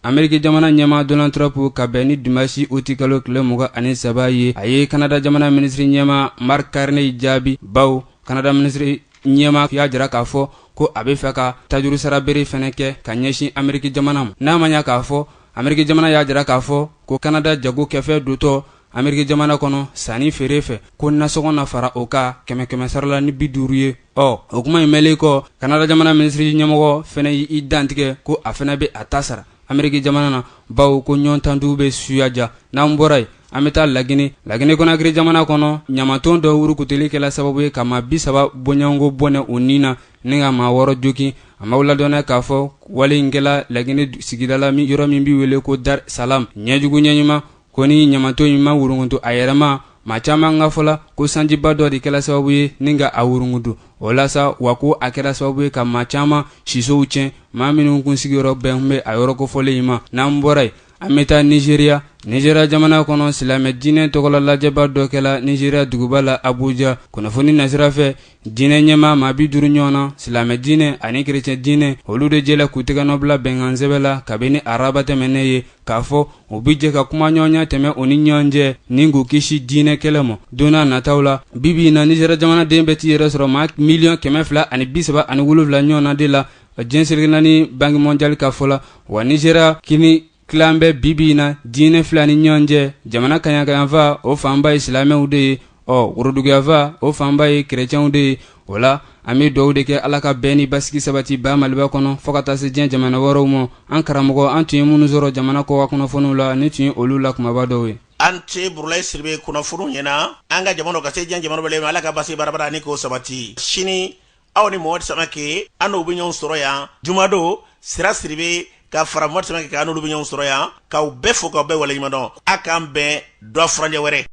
Amérique jamana ɲɛmaa Donald Trump ka bɛn ni dimanche août kalo tile 23 ye a ye Canada jamana ministre ɲɛmaa Mark Carney jaabi baw Canada ministre ɲɛmaa y'a jira k'a fɔ ko a bɛ fɛ ka tajuru sara bere fɛnɛ kɛ ka ɲɛsin Amérique jamana ma n'a ma ɲa k'a fɔ Amérique jamana y'a jira k'a fɔ ko Canada jago kɛfɛ dotɔ Amérique jamana kɔnɔ sanni feere fɛ ko nasɔngɔ na fara o ka 100 sarala ni 50 ye o kuma in mɛnlen kɔ Canada jamana ministre ɲɛmɔgɔ fɛnɛ y'i dantigɛ ko a fɛnɛ bɛ a ta sara Amérique jamana na baw ko ɲɔgɔn tantu bɛ suyaja n'an bɔra ye an bɛ taa Laginɛ Conakry jamana kɔnɔ ɲamaton dɔ wurukuteli kɛla sababu ye ka maa 30 bonyanko bɔnɛ o nin na ni ka maa 6 jogin a m'aw ladɔnnɛ k'a fɔ wale in kɛla Laginɛ sigida la yɔrɔ min bɛ wele ko Dar Salam ɲɛjugu ɲɛɲuman ko ni ɲamaton in ma wurungutu a yɛrɛ ma maa caman ka fɔla ko sanjiba dɔ de kɛla sababu ye ni ka a wurungutu o la sa wa ko a kɛra sababu ye ka maa caaman sisow tiɲɛ maa minnu kun sigiyɔrɔ bɛn bɛ a yɔrɔ kofɔlen ma n'an bɔra yen an bɛ taa Nigeria jamana kɔnɔ silamɛ diinɛ tɔgɔla lajɛba dɔ kɛla Nigeria duguba la Abuja kunnafoni nasira fɛ diinɛ ɲɛmaa maa 50 ɲɔgɔn na silamɛ diinɛ ani kerecɛn diinɛ olu de jɛla k'u tɛgɛ nɔ bila bɛnkan sɛbɛn la kabini araba tɛmɛnen ye k'a fɔ u bi jɛ ka kuma ɲɔgɔnya tɛmɛ o ni ɲɔgɔn cɛ ni k'u kisi diinɛ kɛlɛ ma don n'a nataw la bibi na Nigeria jamanaden bɛ t'i yɛrɛ sɔrɔ maa 237,000 ɲɔgɔn na de la diɲɛ seleke naani banki mondial ka fɔ la wa Nigeria kini kilan bɛ bibi na diinɛ fila ni ɲɔgɔn cɛ jamana kaɲakayanfa o fanba ye silamɛw de ye woroduguyanfa o fanba ye kerecɛnw de ye o la an bɛ dugawu de kɛ ala ka bɛn ni basigi sabati ba Maliba kɔnɔ fɔ ka taa se diɲɛ jamana wɛrɛw ma an karamɔgɔ an tun ye minnu sɔrɔ jamana kɔ ka kunnafoniw la ne tun ye olu la kumaba dɔw ye an tɛ Burulayi Siribe kunnafoniw ɲɛna an ka jamana ka se diɲɛ jamana bɛɛ ma ala ka basigi barabara ni k'o sabati sini aw ni Mohamadu Samake an n'u bɛ ɲɔgɔn sɔrɔ yan jumadon Sira Siribe ka fara Mohamadu Samake kan n'olu bɛ ɲɔgɔn sɔrɔ yan k'aw bɛɛ fo k'aw bɛɛ waleɲuman dɔn a k'an bɛn dɔ furanjɛ wɛrɛ